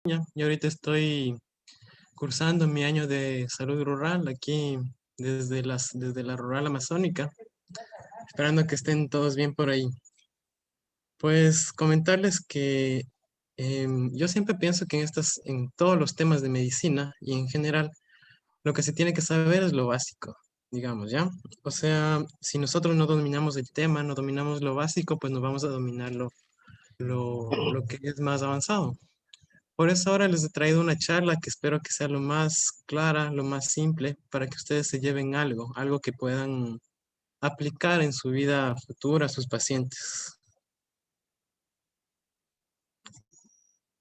y ahorita estoy cursando mi año de salud rural aquí desde la rural amazónica, esperando que estén todos bien por ahí. Pues comentarles que yo siempre pienso que en todos los temas de medicina y en general, lo que se tiene que saber es lo básico, digamos, ¿ya? O sea, si nosotros no dominamos el tema, no dominamos lo básico, pues no vamos a dominar lo que es más avanzado. Por eso ahora les he traído una charla que espero que sea lo más clara, lo más simple, para que ustedes se lleven algo que puedan aplicar en su vida futura a sus pacientes.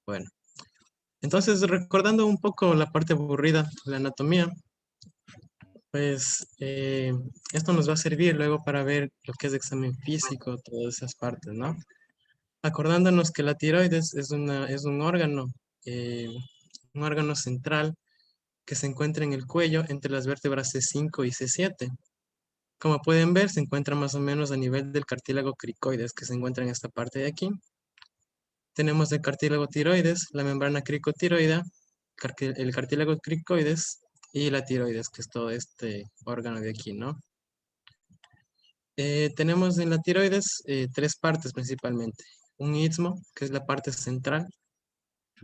Bueno, entonces recordando un poco la parte aburrida, la anatomía, pues esto nos va a servir luego para ver lo que es examen físico, todas esas partes, ¿no? Acordándonos que la tiroides es eh, un órgano central que se encuentra en el cuello entre las vértebras C5 y C7. Como pueden ver, se encuentra más o menos a nivel del cartílago cricoides, que se encuentra en esta parte de aquí. Tenemos el cartílago tiroides, la membrana cricotiroidea, el cartílago cricoides y la tiroides, que es todo este órgano de aquí, ¿no? Tenemos en la tiroides tres partes principalmente. Un istmo, que es la parte central,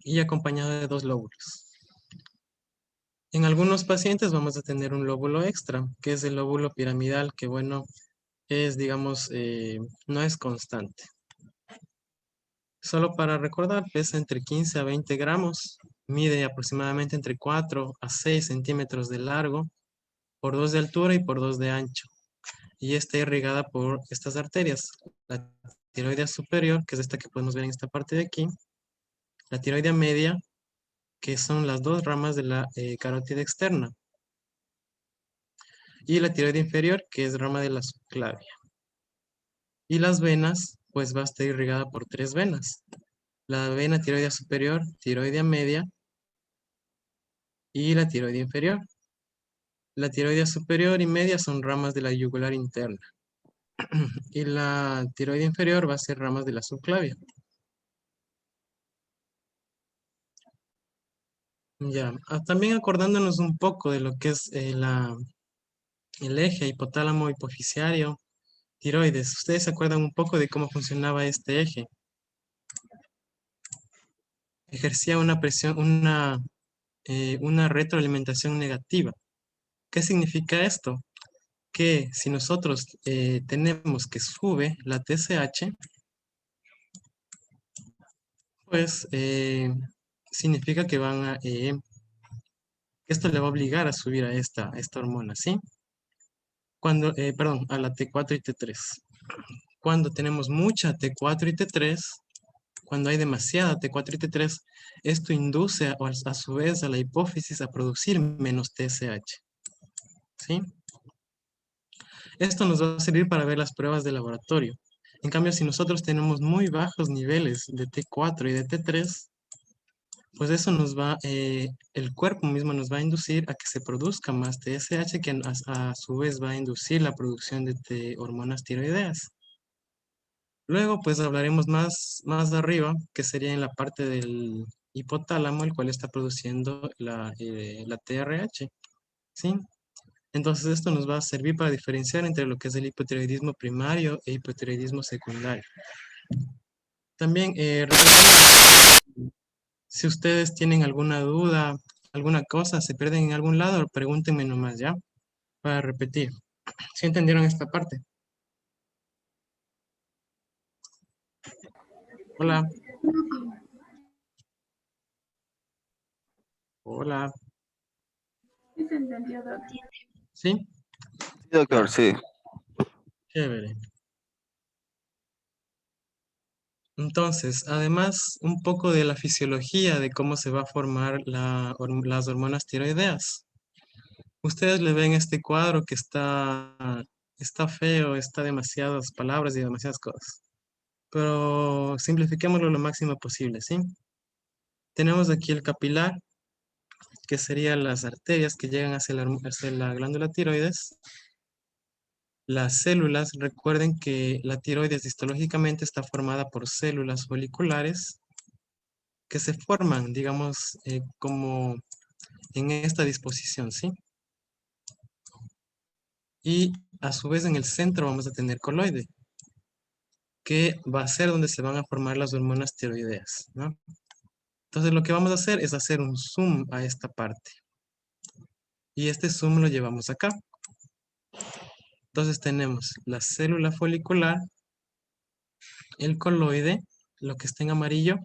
y acompañado de dos lóbulos. En algunos pacientes vamos a tener un lóbulo extra, que es el lóbulo piramidal, que bueno, es, digamos, no es constante. Solo para recordar, pesa entre 15 a 20 gramos, mide aproximadamente entre 4 a 6 centímetros de largo, por 2 de altura y por 2 de ancho, y está irrigada por estas arterias. La tiroidea superior, que es esta que podemos ver en esta parte de aquí, la tiroidea media, que son las dos ramas de la carótida externa, y la tiroidea inferior, que es rama de la subclavia. Y las venas, pues va a estar irrigada por tres venas. La vena tiroidea superior, tiroidea media y la tiroidea inferior. La tiroidea superior y media son ramas de la yugular interna. Y la tiroidea inferior va a ser ramas de la subclavia. Ya, también acordándonos un poco de lo que es el eje hipotálamo hipoficiario tiroides. ¿Ustedes se acuerdan un poco de cómo funcionaba este eje? Ejercía una presión, una retroalimentación negativa. ¿Qué significa esto? Que si nosotros tenemos que sube la TSH, pues significa que esto le va a obligar a subir a esta hormona, ¿sí? Perdón, a la T4 y T3. Cuando tenemos mucha T4 y T3, cuando hay demasiada T4 y T3, esto induce a su vez a la hipófisis a producir menos TSH, ¿sí? Esto nos va a servir para ver las pruebas de laboratorio. En cambio, si nosotros tenemos muy bajos niveles de T4 y de T3, pues eso el cuerpo mismo nos va a inducir a que se produzca más TSH, que a su vez va a inducir la producción de hormonas tiroideas. Luego, pues hablaremos más arriba, que sería en la parte del hipotálamo, el cual está produciendo la TRH, ¿sí? Entonces esto nos va a servir para diferenciar entre lo que es el hipotiroidismo primario e hipotiroidismo secundario. También, si ustedes tienen alguna duda, alguna cosa, se pierden en algún lado, pregúntenme nomás, ¿ya? Para repetir. ¿Sí entendieron esta parte? Hola, hola, Sí se entendió, Doc. ¿sí? Sí, doctor, sí. Chévere. Entonces, además, un poco de la fisiología de cómo se va a formar las hormonas tiroideas. Ustedes le ven este cuadro que está feo, está demasiadas palabras y demasiadas cosas. Pero simplifiquémoslo lo máximo posible, ¿sí? Tenemos aquí el capilar, que serían las arterias que llegan hacia la glándula tiroides. Las células, recuerden que la tiroides histológicamente está formada por células foliculares, que se forman, digamos, como en esta disposición, ¿sí? Y a su vez en el centro vamos a tener coloide, que va a ser donde se van a formar las hormonas tiroideas, ¿no? Entonces lo que vamos a hacer es hacer un zoom a esta parte. Y este zoom lo llevamos acá. Entonces tenemos la célula folicular, el coloide, lo que está en amarillo,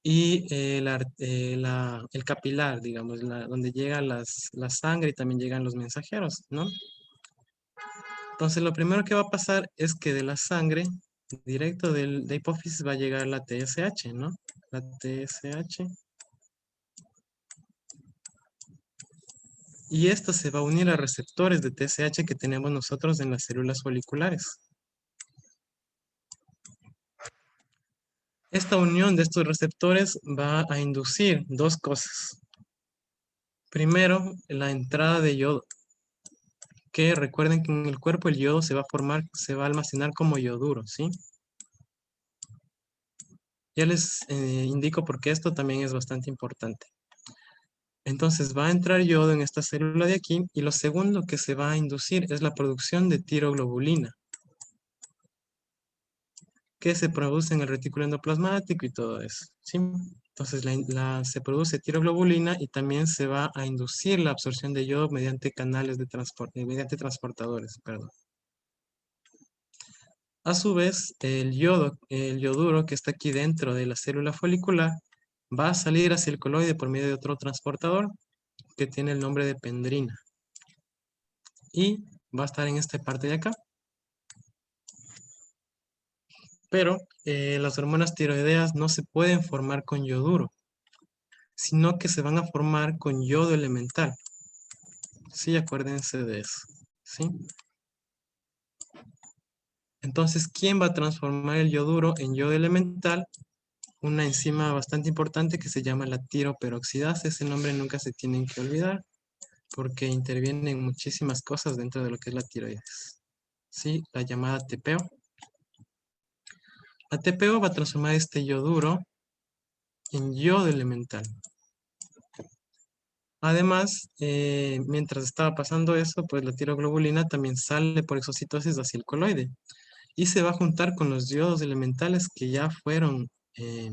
y el capilar, digamos, donde llega la sangre y también llegan los mensajeros, ¿no? Entonces lo primero que va a pasar es que de la sangre, directo de hipófisis, va a llegar la TSH, ¿no? La TSH. Y esta se va a unir a receptores de TSH que tenemos nosotros en las células foliculares. Esta unión de estos receptores va a inducir dos cosas. Primero, la entrada de yodo, que recuerden que en el cuerpo el yodo se va a formar, se va a almacenar como yoduro, ¿sí? Ya les indico por qué esto también es bastante importante. Entonces va a entrar yodo en esta célula de aquí y lo segundo que se va a inducir es la producción de tiroglobulina, que se produce en el retículo endoplasmático y todo eso, ¿sí? Entonces se produce tiroglobulina y también se va a inducir la absorción de yodo mediante canales de transporte, mediante transportadores, perdón. A su vez, el yoduro que está aquí dentro de la célula folicular va a salir hacia el coloide por medio de otro transportador que tiene el nombre de pendrina. Y va a estar en esta parte de acá. Pero las hormonas tiroideas no se pueden formar con yoduro, sino que se van a formar con yodo elemental. Sí, acuérdense de eso. ¿Sí? Entonces, ¿quién va a transformar el yoduro en yodo elemental? Una enzima bastante importante que se llama la tiroperoxidasa. Ese nombre nunca se tienen que olvidar porque interviene en muchísimas cosas dentro de lo que es la tiroides. ¿Sí? La llamada TPO. La TPO va a transformar este yoduro en yodo elemental. Además, mientras estaba pasando eso, pues la tiroglobulina también sale por exocitosis hacia el coloide y se va a juntar con los yodos elementales que eh,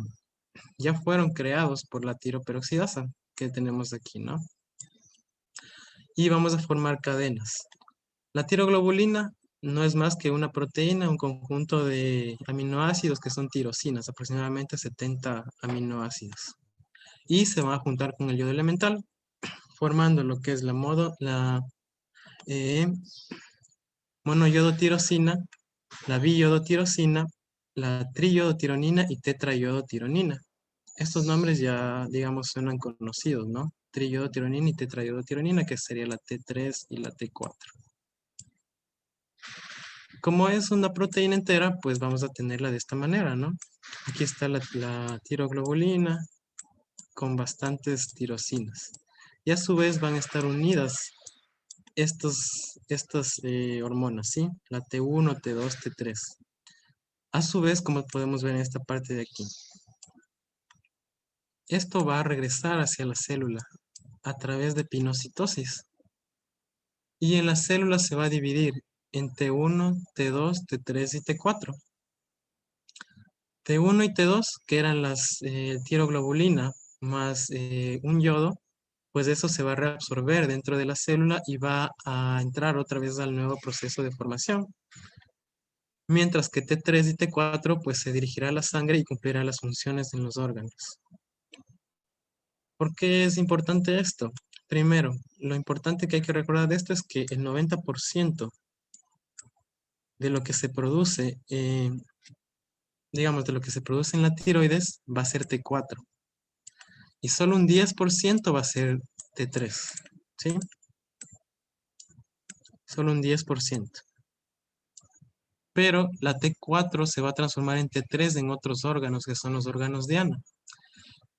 ya fueron creados por la tiroperoxidasa que tenemos aquí, ¿no? Y vamos a formar cadenas. La tiroglobulina no es más que una proteína, un conjunto de aminoácidos que son tirosinas, aproximadamente 70 aminoácidos. Y se van a juntar con el yodo elemental, formando lo que es la eh, monoyodotirosina, la biyodotirosina, la triyodotironina y tetrayodotironina. Estos nombres ya, digamos, suenan conocidos, ¿no? Triyodotironina y tetrayodotironina, que sería la T3 y la T4. Como es una proteína entera, pues vamos a tenerla de esta manera, ¿no? Aquí está la tiroglobulina con bastantes tirosinas. Y a su vez van a estar unidas estas hormonas, ¿sí? La T1, T2, T3. A su vez, como podemos ver en esta parte de aquí, esto va a regresar hacia la célula a través de pinocitosis. Y en la célula se va a dividir en T1, T2, T3 y T4. T1 y T2, que eran las tiroglobulina más un yodo, pues eso se va a reabsorber dentro de la célula y va a entrar otra vez al nuevo proceso de formación. Mientras que T3 y T4 pues se dirigirá a la sangre y cumplirá las funciones en los órganos. ¿Por qué es importante esto? Primero, lo importante que hay que recordar de esto es que el 90% de lo que se produce, digamos, de lo que se produce en la tiroides va a ser T4 y solo un 10% va a ser T3, ¿sí? Solo un 10%. Pero la T4 se va a transformar en T3 en otros órganos, que son los órganos de Ana.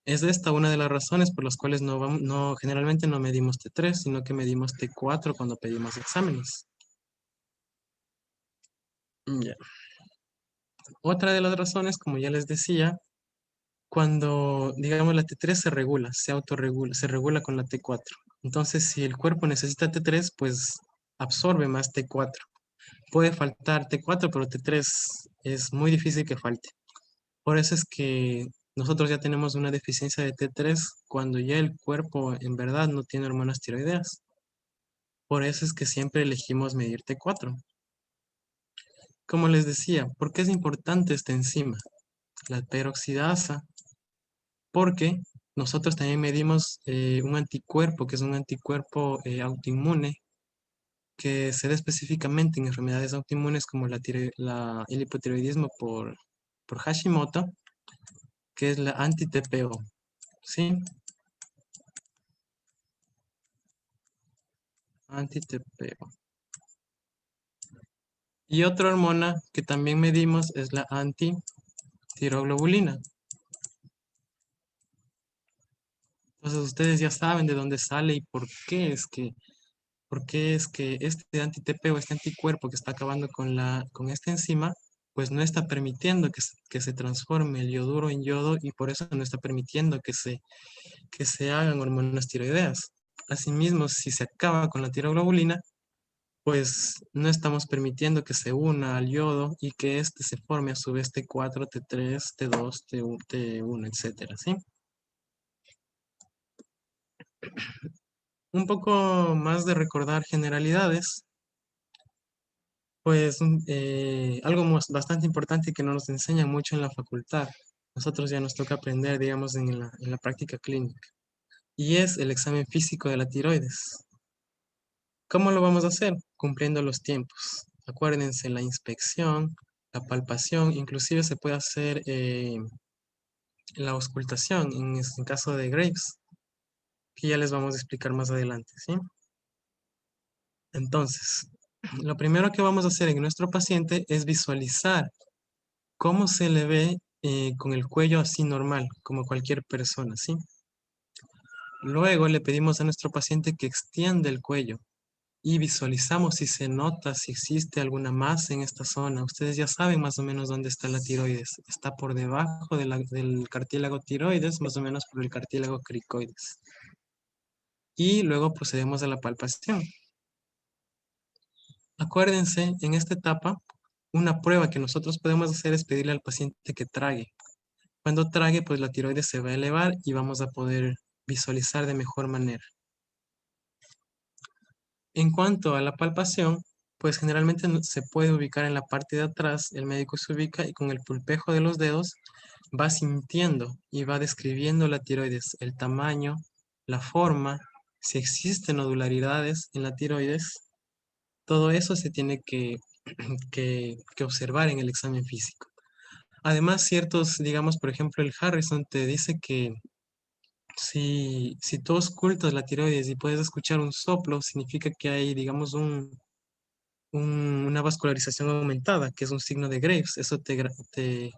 Es esta una de las razones por las cuales generalmente no medimos T3, sino que medimos T4 cuando pedimos exámenes. Ya. Otra de las razones, como ya les decía, Cuando, digamos, la T3 se regula, se autorregula, se regula con la T4. Entonces, si el cuerpo necesita T3, pues absorbe más T4. Puede faltar T4, pero T3 es muy difícil que falte. Por eso es que nosotros ya tenemos una deficiencia de T3 cuando ya el cuerpo en verdad no tiene hormonas tiroideas. Por eso es que siempre elegimos medir T4. Como les decía, ¿por qué es importante esta enzima? La peroxidasa, porque nosotros también medimos un anticuerpo, que es un anticuerpo autoinmune, que se da específicamente en enfermedades autoinmunes como el hipotiroidismo por Hashimoto, que es la anti-TPO, ¿sí? Anti-TPO. Y otra hormona que también medimos es la antitiroglobulina. Entonces ustedes ya saben de dónde sale y por qué es que este anti-TPO, este anticuerpo que está acabando con esta enzima, pues no está permitiendo que se transforme el yoduro en yodo y por eso no está permitiendo que se hagan hormonas tiroideas. Asimismo, si se acaba con la tiroglobulina, pues no estamos permitiendo que se una al yodo y que éste se forme a su vez T4, T3, T2, T1, etcétera, ¿sí? Un poco más de recordar generalidades, pues algo bastante importante que no nos enseñan mucho en la facultad. Nosotros ya nos toca aprender, digamos, en la práctica clínica. Y es el examen físico de la tiroides. ¿Cómo lo vamos a hacer? Cumpliendo los tiempos. Acuérdense, la inspección, la palpación, inclusive se puede hacer la auscultación en caso de Graves, que ya les vamos a explicar más adelante, ¿sí? Entonces, lo primero que vamos a hacer en nuestro paciente es visualizar cómo se le ve con el cuello así normal, como cualquier persona, ¿sí? Luego le pedimos a nuestro paciente que extienda el cuello y visualizamos si se nota, si existe alguna masa en esta zona. Ustedes ya saben más o menos dónde está la tiroides. Está por debajo del cartílago tiroides, más o menos por el cartílago cricoides. Y luego procedemos a la palpación. Acuérdense, en esta etapa, una prueba que nosotros podemos hacer es pedirle al paciente que trague. Cuando trague, pues la tiroides se va a elevar y vamos a poder visualizar de mejor manera. En cuanto a la palpación, pues generalmente se puede ubicar en la parte de atrás, el médico se ubica y con el pulpejo de los dedos va sintiendo y va describiendo la tiroides, el tamaño, la forma, si existen nodularidades en la tiroides, todo eso se tiene que observar en el examen físico. Además, digamos, por ejemplo, el Harrison te dice que si tú ocultas la tiroides y puedes escuchar un soplo, significa que hay, digamos, una vascularización aumentada, que es un signo de Graves. Eso te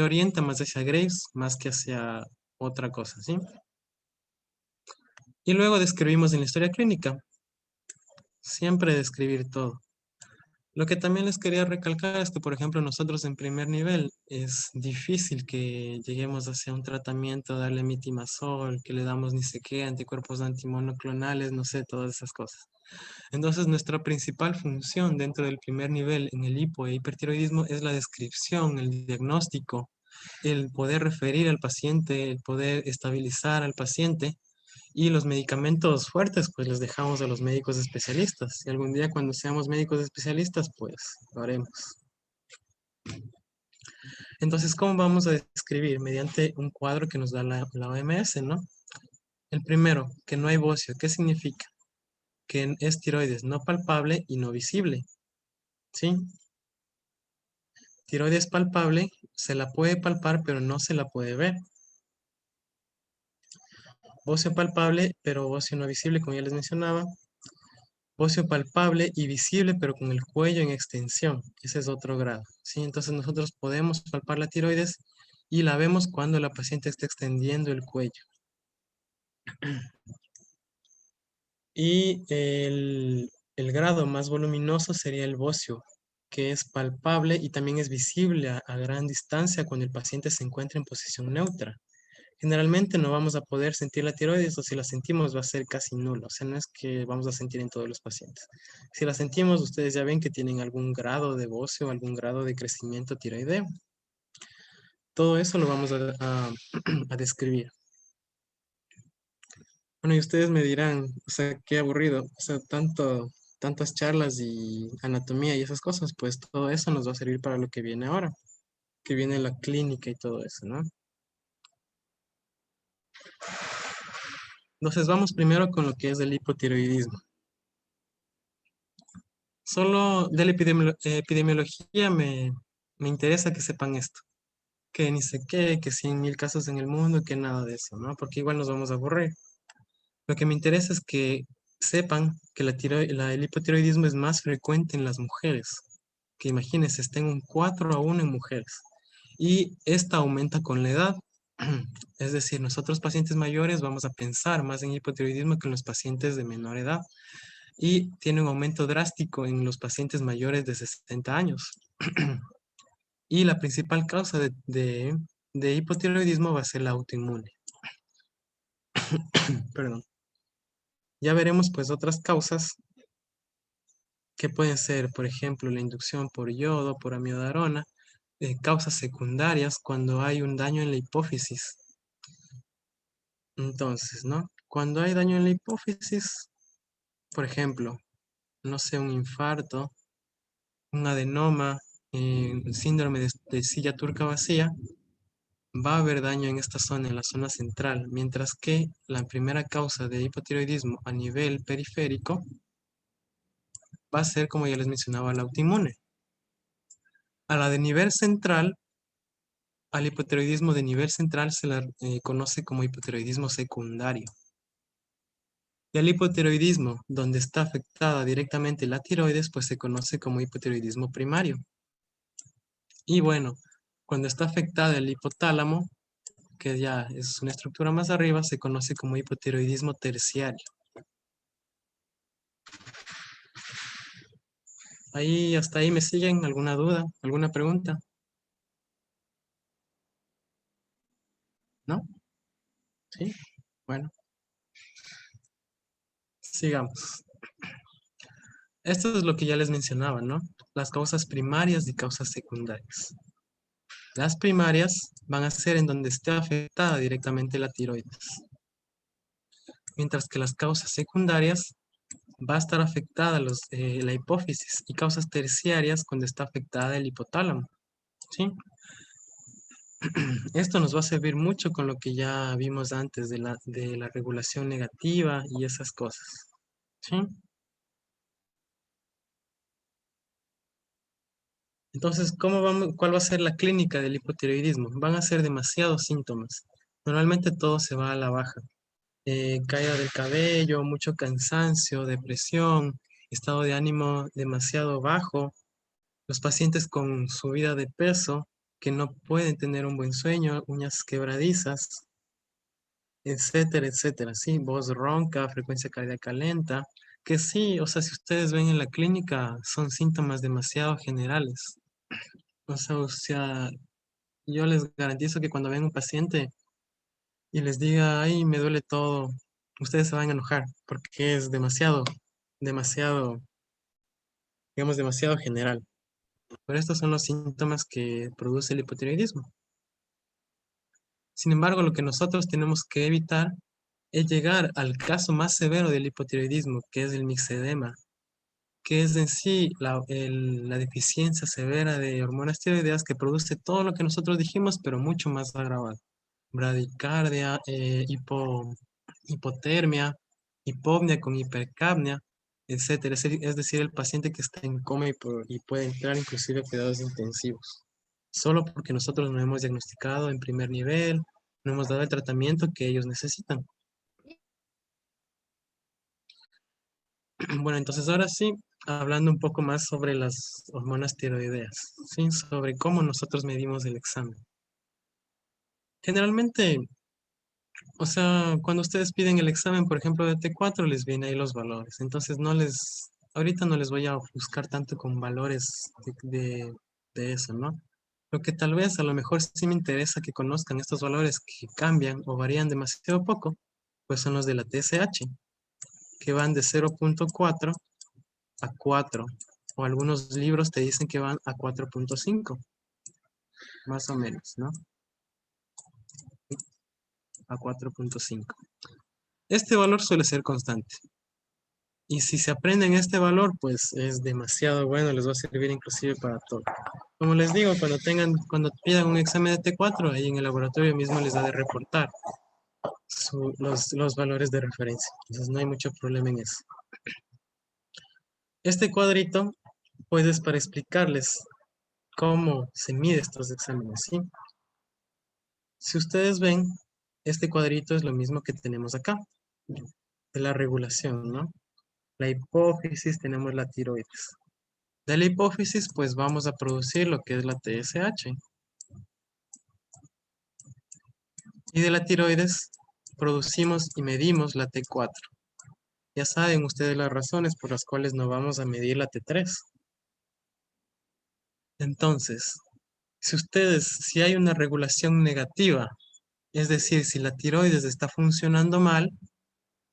orienta más hacia Graves más que hacia otra cosa, ¿sí? Y luego describimos en la historia clínica. Siempre describir todo. Lo que también les quería recalcar es que, por ejemplo, nosotros en primer nivel es difícil que lleguemos hacia un tratamiento, darle mitimazol, que le damos ni sé qué, anticuerpos antimonoclonales, no sé, todas esas cosas. Entonces, nuestra principal función dentro del primer nivel en el hipo e hipertiroidismo es la descripción, el diagnóstico, el poder referir al paciente, el poder estabilizar al paciente y los medicamentos fuertes, pues los dejamos a los médicos especialistas. Y algún día cuando seamos médicos especialistas, pues lo haremos. Entonces, ¿cómo vamos a describir? Mediante un cuadro que nos da la OMS, ¿no? El primero, que no hay bocio. ¿Qué significa? Que es tiroides no palpable y no visible, ¿sí? Tiroides palpable, se la puede palpar, pero no se la puede ver. Bocio palpable, pero bocio no visible, como ya les mencionaba. Bocio palpable y visible, pero con el cuello en extensión. Ese es otro grado, ¿sí? Entonces nosotros podemos palpar la tiroides y la vemos cuando la paciente está extendiendo el cuello. Y el grado más voluminoso sería el bocio, que es palpable y también es visible a gran distancia cuando el paciente se encuentra en posición neutra. Generalmente no vamos a poder sentir la tiroides o si la sentimos va a ser casi nulo. O sea, no es que vamos a sentir en todos los pacientes. Si la sentimos, ustedes ya ven que tienen algún grado de bocio, algún grado de crecimiento tiroideo. Todo eso lo vamos a describir. Bueno, y ustedes me dirán, o sea, qué aburrido, o sea, tantas charlas y anatomía y esas cosas, pues todo eso nos va a servir para lo que viene ahora, que viene la clínica y todo eso, ¿no? Entonces vamos primero con lo que es el hipotiroidismo. Solo de la epidemiología me interesa que sepan esto, que ni sé qué, que 100.000 casos en el mundo, que nada de eso, ¿no? Porque igual nos vamos a aburrir. Lo que me interesa es que sepan que el hipotiroidismo es más frecuente en las mujeres, que imagínense, está en un 4-1 en mujeres. Y esta aumenta con la edad. Es decir, nosotros pacientes mayores vamos a pensar más en hipotiroidismo que en los pacientes de menor edad. Y tiene un aumento drástico en los pacientes mayores de 60 años. Y la principal causa de hipotiroidismo va a ser la autoinmune. Perdón. Ya veremos pues otras causas que pueden ser, por ejemplo, la inducción por yodo, por amiodarona, causas secundarias cuando hay un daño en la hipófisis. Entonces, ¿no? Cuando hay daño en la hipófisis, por ejemplo, no sé, un infarto, un adenoma, síndrome de silla turca vacía, va a haber daño en esta zona, en la zona central, mientras que la primera causa de hipotiroidismo a nivel periférico va a ser, como ya les mencionaba, la autoinmune. A la de nivel central, al hipotiroidismo de nivel central se la conoce como hipotiroidismo secundario. Y al hipotiroidismo, donde está afectada directamente la tiroides, pues se conoce como hipotiroidismo primario. Y bueno, cuando está afectada el hipotálamo, que ya es una estructura más arriba, se conoce como hipotiroidismo terciario. Ahí, hasta ahí me siguen, ¿alguna duda? ¿Alguna pregunta? ¿No? ¿Sí? Bueno, sigamos. Esto es lo que ya les mencionaba, ¿no? Las causas primarias y causas secundarias. Las primarias van a ser en donde esté afectada directamente la tiroides, mientras que las causas secundarias va a estar afectada la hipófisis y causas terciarias cuando está afectada el hipotálamo, ¿sí? Esto nos va a servir mucho con lo que ya vimos antes de la regulación negativa y esas cosas, ¿sí? Entonces, ¿cuál va a ser la clínica del hipotiroidismo? Van a ser demasiados síntomas. Normalmente todo se va a la baja. Caída del cabello, mucho cansancio, depresión, estado de ánimo demasiado bajo, los pacientes con subida de peso que no pueden tener un buen sueño, uñas quebradizas, etcétera, etcétera, sí, voz ronca, frecuencia cardíaca lenta, que sí, o sea, si ustedes ven en la clínica, son síntomas demasiado generales. O sea, yo les garantizo que cuando ven un paciente y les diga, ay, me duele todo, ustedes se van a enojar porque es demasiado, digamos, demasiado general. Pero estos son los síntomas que produce el hipotiroidismo. Sin embargo, lo que nosotros tenemos que evitar es llegar al caso más severo del hipotiroidismo, que es el mixedema, que es en sí la deficiencia severa de hormonas tiroideas que produce todo lo que nosotros dijimos, pero mucho más agravado. Bradicardia, hipotermia, hipopnea con hipercapnia, etcétera. Es decir, el paciente que está en coma y puede entrar inclusive a cuidados intensivos. Solo porque nosotros no hemos diagnosticado en primer nivel, no hemos dado el tratamiento que ellos necesitan. Bueno, entonces ahora sí, hablando un poco más sobre las hormonas tiroideas, ¿sí? Sobre cómo nosotros medimos el examen. Generalmente, o sea, cuando ustedes piden el examen, por ejemplo, de T4, les viene ahí los valores. Entonces no les ahorita no les voy a ofuscar tanto con valores de eso, ¿no? Lo que tal vez a lo mejor sí me interesa que conozcan estos valores que cambian o varían demasiado poco, pues son los de la TSH, que van de 0.4 a 4, o algunos libros te dicen que van a 4.5, más o menos, ¿no? A 4.5. Este valor suele ser constante. Y si se aprenden este valor, pues es demasiado bueno, les va a servir inclusive para todo. Como les digo, cuando pidan un examen de T4, ahí en el laboratorio mismo les da de reportar los valores de referencia. Entonces no hay mucho problema en eso. Este cuadrito, pues es para explicarles cómo se mide estos exámenes, ¿sí? Si ustedes ven, este cuadrito es lo mismo que tenemos acá, de la regulación, ¿no? La hipófisis, tenemos la tiroides. De la hipófisis, pues vamos a producir lo que es la TSH. Y de la tiroides, producimos y medimos la T4. Ya saben ustedes las razones por las cuales no vamos a medir la T3. Entonces, si hay una regulación negativa, es decir, si la tiroides está funcionando mal,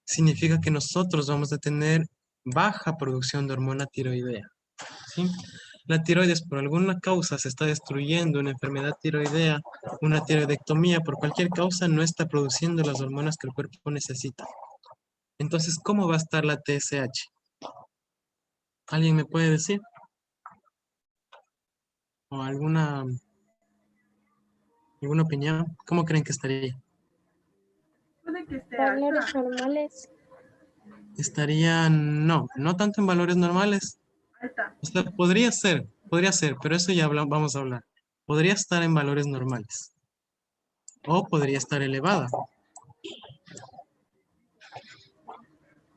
significa que nosotros vamos a tener baja producción de hormona tiroidea, ¿sí? La tiroides por alguna causa se está destruyendo, una enfermedad tiroidea, una tiroidectomía, por cualquier causa no está produciendo las hormonas que el cuerpo necesita. Entonces, ¿cómo va a estar la TSH? ¿Alguien me puede decir? ¿O alguna opinión? ¿Cómo creen que estaría? Puede que esté Valores alta. normales. Estaría, no tanto en valores normales. Alta. O sea, podría ser, pero eso ya vamos a hablar. Podría estar en valores normales. O podría estar elevada.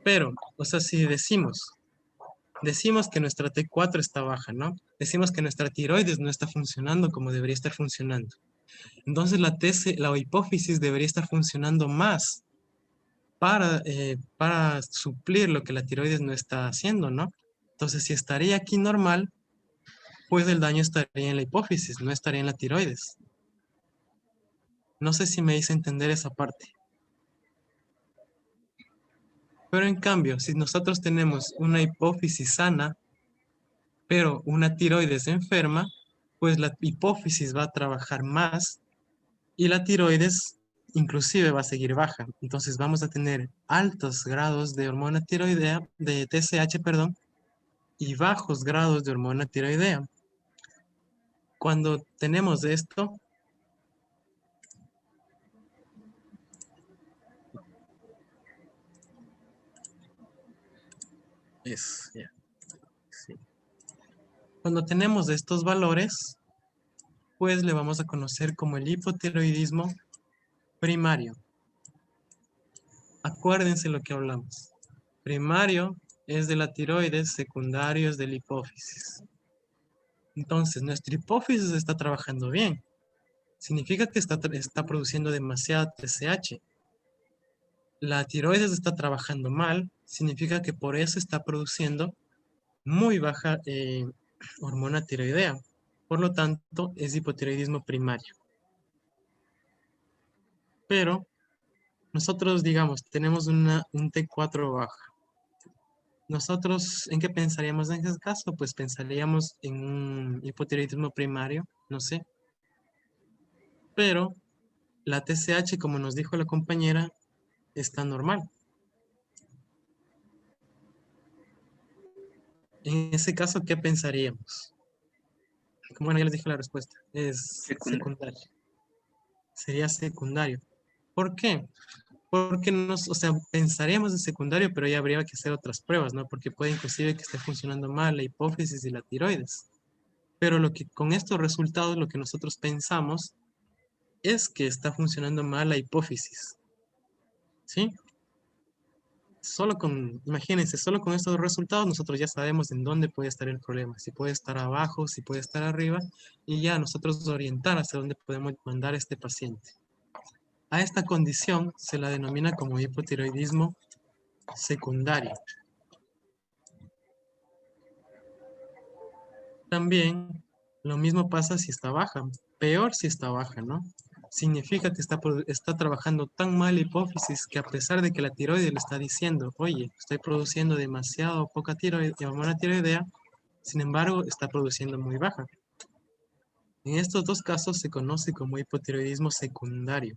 Pero, o sea, si decimos que nuestra T4 está baja, ¿no? Decimos que nuestra tiroides no está funcionando como debería estar funcionando. Entonces la hipófisis debería estar funcionando más para suplir lo que la tiroides no está haciendo, ¿no? Entonces, si estaría aquí normal, pues el daño estaría en la hipófisis, no estaría en la tiroides. No sé si me hice entender esa parte. Pero en cambio, si nosotros tenemos una hipófisis sana, pero una tiroides enferma, pues la hipófisis va a trabajar más y la tiroides inclusive va a seguir baja. Entonces vamos a tener altos grados de hormona tiroidea, de TSH, perdón, y bajos grados de hormona tiroidea. Cuando tenemos esto, ya, sí. Cuando tenemos estos valores, pues le vamos a conocer como el hipotiroidismo primario. Acuérdense lo que hablamos. Primario es de la tiroides, secundario es de la hipófisis. Entonces, nuestra hipófisis está trabajando bien. Significa que está produciendo demasiada TSH. La tiroides está trabajando mal, significa que por eso está produciendo muy baja hormona tiroidea. Por lo tanto, es hipotiroidismo primario. Pero nosotros, digamos, tenemos un T4 baja. Nosotros, ¿en qué pensaríamos en ese caso? Pues pensaríamos en un hipotiroidismo primario, no sé. Pero la TSH, como nos dijo la compañera, está normal. En ese caso, ¿qué pensaríamos? Bueno, ya les dije la respuesta. Es secundario. Sería secundario. ¿Por qué? Porque o sea, pensaríamos en secundario, pero ya habría que hacer otras pruebas, ¿no? Porque puede inclusive que esté funcionando mal la hipófisis y la tiroides. Pero con estos resultados, lo que nosotros pensamos es que está funcionando mal la hipófisis. ¿Sí? Imagínense, solo con estos resultados nosotros ya sabemos en dónde puede estar el problema. Si puede estar abajo, si puede estar arriba, y ya nosotros orientar hacia dónde podemos mandar a este paciente. A esta condición se la denomina como hipotiroidismo secundario. también lo mismo pasa si está baja, peor si está baja, ¿no? Significa que está trabajando tan mal la hipófisis que a pesar de que la tiroides le está diciendo, oye, estoy produciendo demasiado poca tiroide, hormona tiroidea, sin embargo, está produciendo muy baja. En estos dos casos se conoce como hipotiroidismo secundario.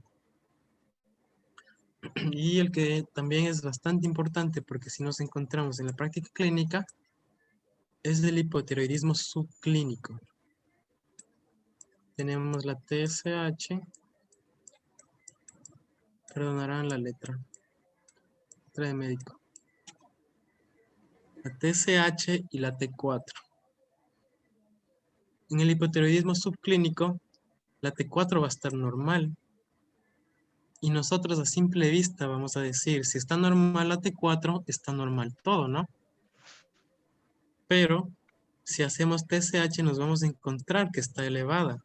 Y el que también es bastante importante porque si nos encontramos en la práctica clínica es el hipotiroidismo subclínico. Tenemos la TSH, perdonarán la letra de médico. La TSH y la T4. En el hipotiroidismo subclínico, la T4 va a estar normal. Y nosotros a simple vista vamos a decir, si está normal la T4, está normal todo, ¿no? Pero si hacemos TSH nos vamos a encontrar que está elevada.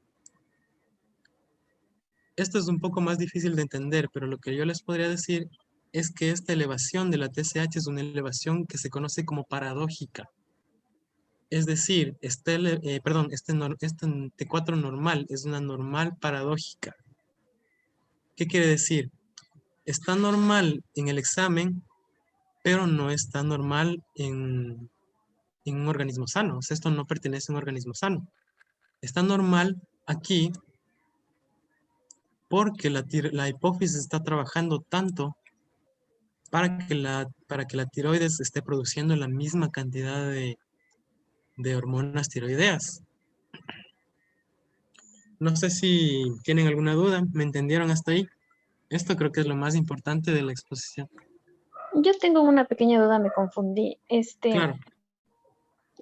Esto es un poco más difícil de entender, pero lo que yo les podría decir es que esta elevación de la TSH es una elevación que se conoce como paradójica. Es decir, este T4 normal es una normal paradójica. ¿Qué quiere decir? Está normal en el examen, pero no está normal en un organismo sano. O sea, esto no pertenece a un organismo sano. Está normal aquí porque la hipófisis está trabajando tanto para que la tiroides esté produciendo la misma cantidad de hormonas tiroideas. No sé si tienen alguna duda, ¿me entendieron hasta ahí? Esto creo que es lo más importante de la exposición. Yo tengo una pequeña duda, me confundí. Claro,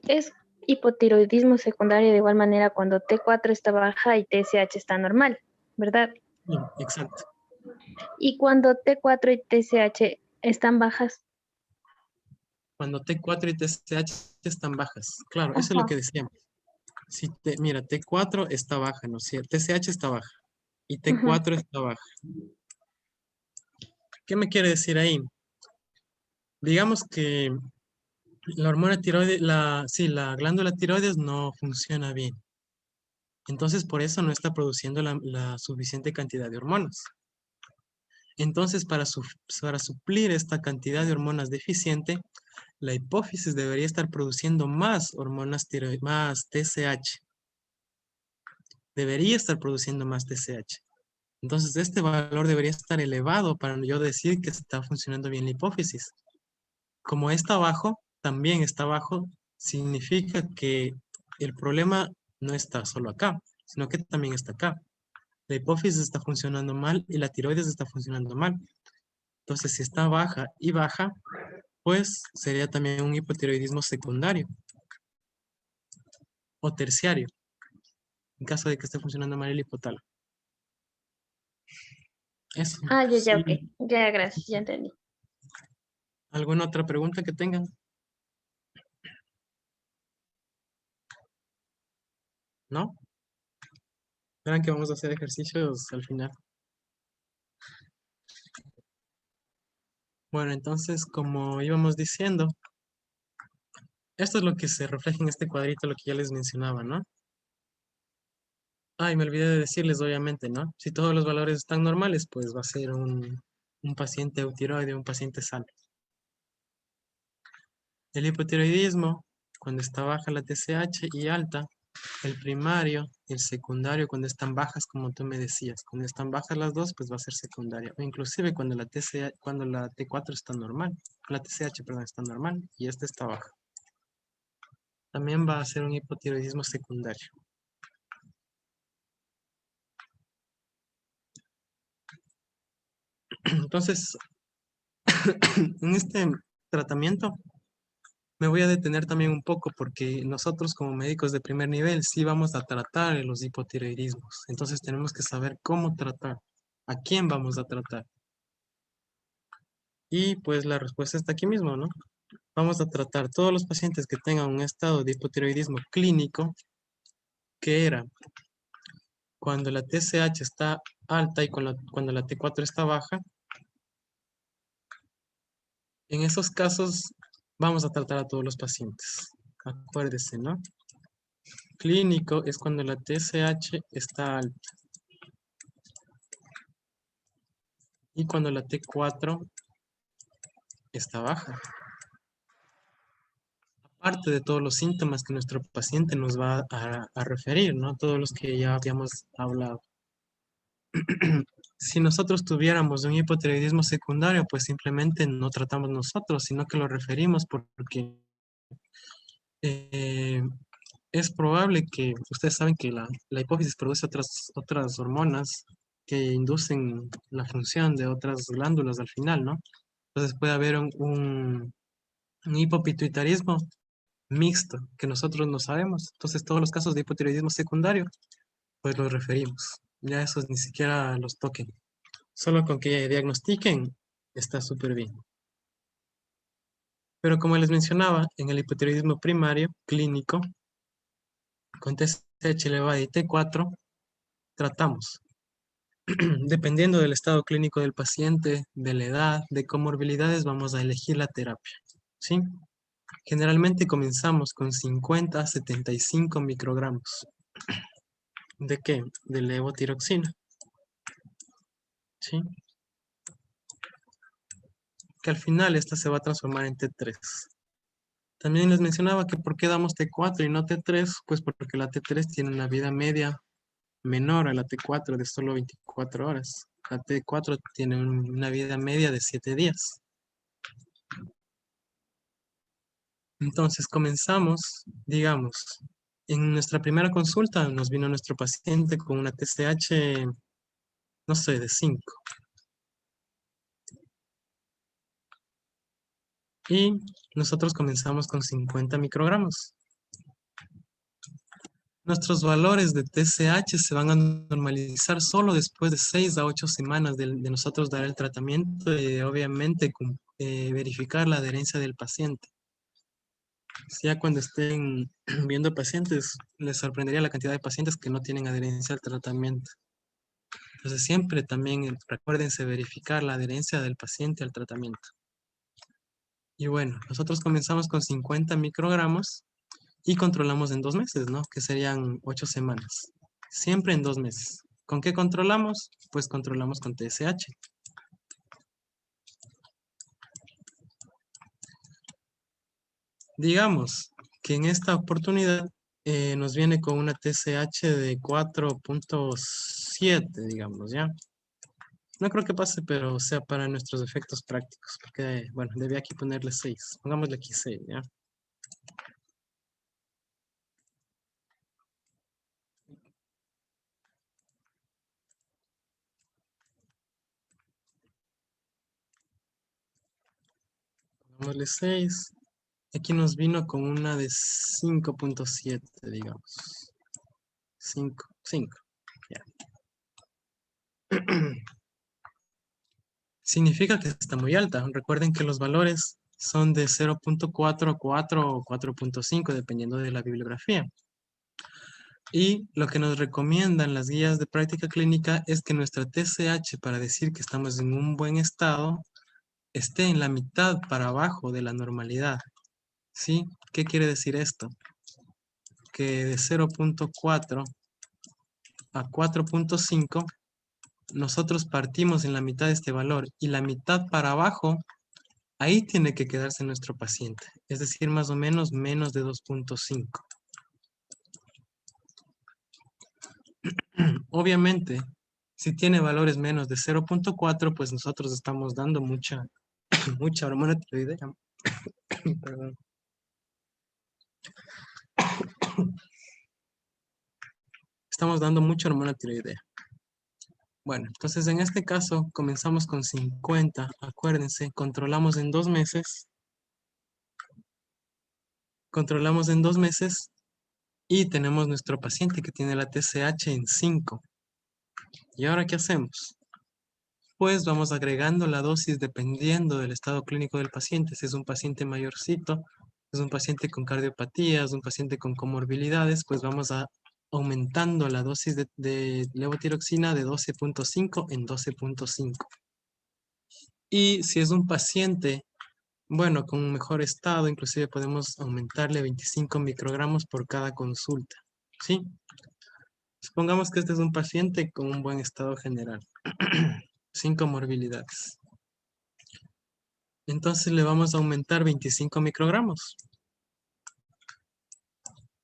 Es hipotiroidismo secundario de igual manera cuando T4 está baja y TSH está normal, ¿verdad? sí, exacto. Y cuando T4 y TSH están bajas. Cuando T4 y TSH están bajas. Claro, eso es lo Ajá. que decíamos. Mira, T4 está baja, ¿no es cierto? TSH está baja y Ujú. T4 está baja. ¿Qué me quiere decir ahí? Digamos que la hormona tiroides, la glándula tiroides no funciona bien. Entonces, por eso no está produciendo la suficiente cantidad de hormonas. Entonces, para suplir esta cantidad de hormonas deficiente, la hipófisis debería estar produciendo más hormonas tiroides, más TSH. Debería estar produciendo más TSH. Entonces, este valor debería estar elevado para yo decir que está funcionando bien la hipófisis. Como está bajo, también está bajo, significa que el problema no está solo acá, sino que también está acá. La hipófisis está funcionando mal y la tiroides está funcionando mal. Entonces, si está baja y baja, pues sería también un hipotiroidismo secundario o terciario, en caso de que esté funcionando mal el hipotálamo. Eso. Ah, ya, ya, Sí. ok. Ya, gracias, ya entendí. ¿Alguna otra pregunta que tengan? ¿No? Verán que vamos a hacer ejercicios al final. Bueno, entonces, como íbamos diciendo, esto es lo que se refleja en este cuadrito, lo que ya les mencionaba, ¿no? Ay, me olvidé de decirles, obviamente, ¿no? Si todos los valores están normales, pues va a ser un paciente eutiroide, un paciente sano. El hipotiroidismo, cuando está baja la TSH y alta, el primario y el secundario cuando están bajas, como tú me decías. Cuando están bajas las dos, pues va a ser secundaria. O inclusive cuando cuando la T4 está normal, la TSH, perdón, está normal y esta está baja. También va a ser un hipotiroidismo secundario. Entonces, en este tratamiento me voy a detener también un poco porque nosotros como médicos de primer nivel sí vamos a tratar los hipotiroidismos. Entonces tenemos que saber cómo tratar, a quién vamos a tratar. Y pues la respuesta está aquí mismo, ¿no? Vamos a tratar todos los pacientes que tengan un estado de hipotiroidismo clínico, que era cuando la TSH está alta y cuando la T4 está baja. En esos casos vamos a tratar a todos los pacientes. Acuérdese, ¿no? clínico es cuando la TSH está alta. Y cuando la T4 está baja. Aparte de todos los síntomas que nuestro paciente nos va a referir, ¿no? Todos los que ya habíamos hablado. Si nosotros tuviéramos un hipotiroidismo secundario, pues simplemente no tratamos nosotros, sino que lo referimos porque eh, es probable que, ustedes saben que la hipófisis produce otras hormonas que inducen la función de otras glándulas al final, ¿no? Entonces puede haber un hipopituitarismo mixto que nosotros no sabemos. Entonces todos los casos de hipotiroidismo secundario, pues los referimos. Ya esos ni siquiera los toquen. Solo con que diagnostiquen está súper bien. Pero como les mencionaba, en el hipotiroidismo primario, clínico, con TSH elevada y T4, tratamos. Dependiendo del estado clínico del paciente, de la edad, de comorbilidades, vamos a elegir la terapia. ¿Sí? Generalmente comenzamos con 50 a 75 microgramos. ¿De qué? De levotiroxina. ¿Sí? Que al final esta se va a transformar en T3. También les mencionaba que por qué damos T4 y no T3, pues porque la T3 tiene una vida media menor a la T4 de solo 24 horas. La T4 tiene una vida media de 7 días. Entonces comenzamos, digamos, en nuestra primera consulta nos vino nuestro paciente con una TSH, no sé, de 5. Y nosotros comenzamos con 50 microgramos. Nuestros valores de TSH se van a normalizar solo después de 6 a 8 semanas de nosotros dar el tratamiento y obviamente verificar la adherencia del paciente. Ya cuando estén viendo pacientes, les sorprendería la cantidad de pacientes que no tienen adherencia al tratamiento. Entonces siempre también recuérdense verificar la adherencia del paciente al tratamiento. Y bueno, nosotros comenzamos con 50 microgramos y controlamos en 2 meses, ¿no? Que serían 8 semanas. Siempre en 2 meses. ¿Con qué controlamos? Pues controlamos con TSH. Digamos que en esta oportunidad nos viene con una TSH de 4.7, digamos, ¿ya? No creo que pase, pero sea para nuestros efectos prácticos, porque, bueno, debía aquí ponerle 6. Pongámosle aquí 6, ¿ya? Pongámosle 6. Aquí nos vino con una de 5.7, digamos. 5, ya. Significa que está muy alta. Recuerden que los valores son de 0.4 a 4 o 4.5, dependiendo de la bibliografía. Y lo que nos recomiendan las guías de práctica clínica es que nuestra TSH, para decir que estamos en un buen estado, esté en la mitad para abajo de la normalidad. ¿Sí? ¿Qué quiere decir esto? Que de 0.4 a 4.5 nosotros partimos en la mitad de este valor y la mitad para abajo, ahí tiene que quedarse nuestro paciente, es decir, más o menos menos de 2.5. Obviamente, si tiene valores menos de 0.4, pues nosotros estamos dando mucha hormona tiroidea. Perdón. Estamos dando mucha hormona tiroidea. Bueno, entonces en este caso comenzamos con 50, acuérdense, controlamos en 2 meses. Controlamos en 2 meses y tenemos nuestro paciente que tiene la TSH en 5. ¿Y ahora qué hacemos? Pues vamos agregando la dosis dependiendo del estado clínico del paciente. Si es un paciente mayorcito, es un paciente con cardiopatías, un paciente con comorbilidades, pues vamos aumentando la dosis de levotiroxina de 12.5 en 12.5. Y si es un paciente, bueno, con un mejor estado, inclusive podemos aumentarle 25 microgramos por cada consulta. ¿sí? Supongamos que este es un paciente con un buen estado general, sin comorbilidades. Entonces le vamos a aumentar 25 microgramos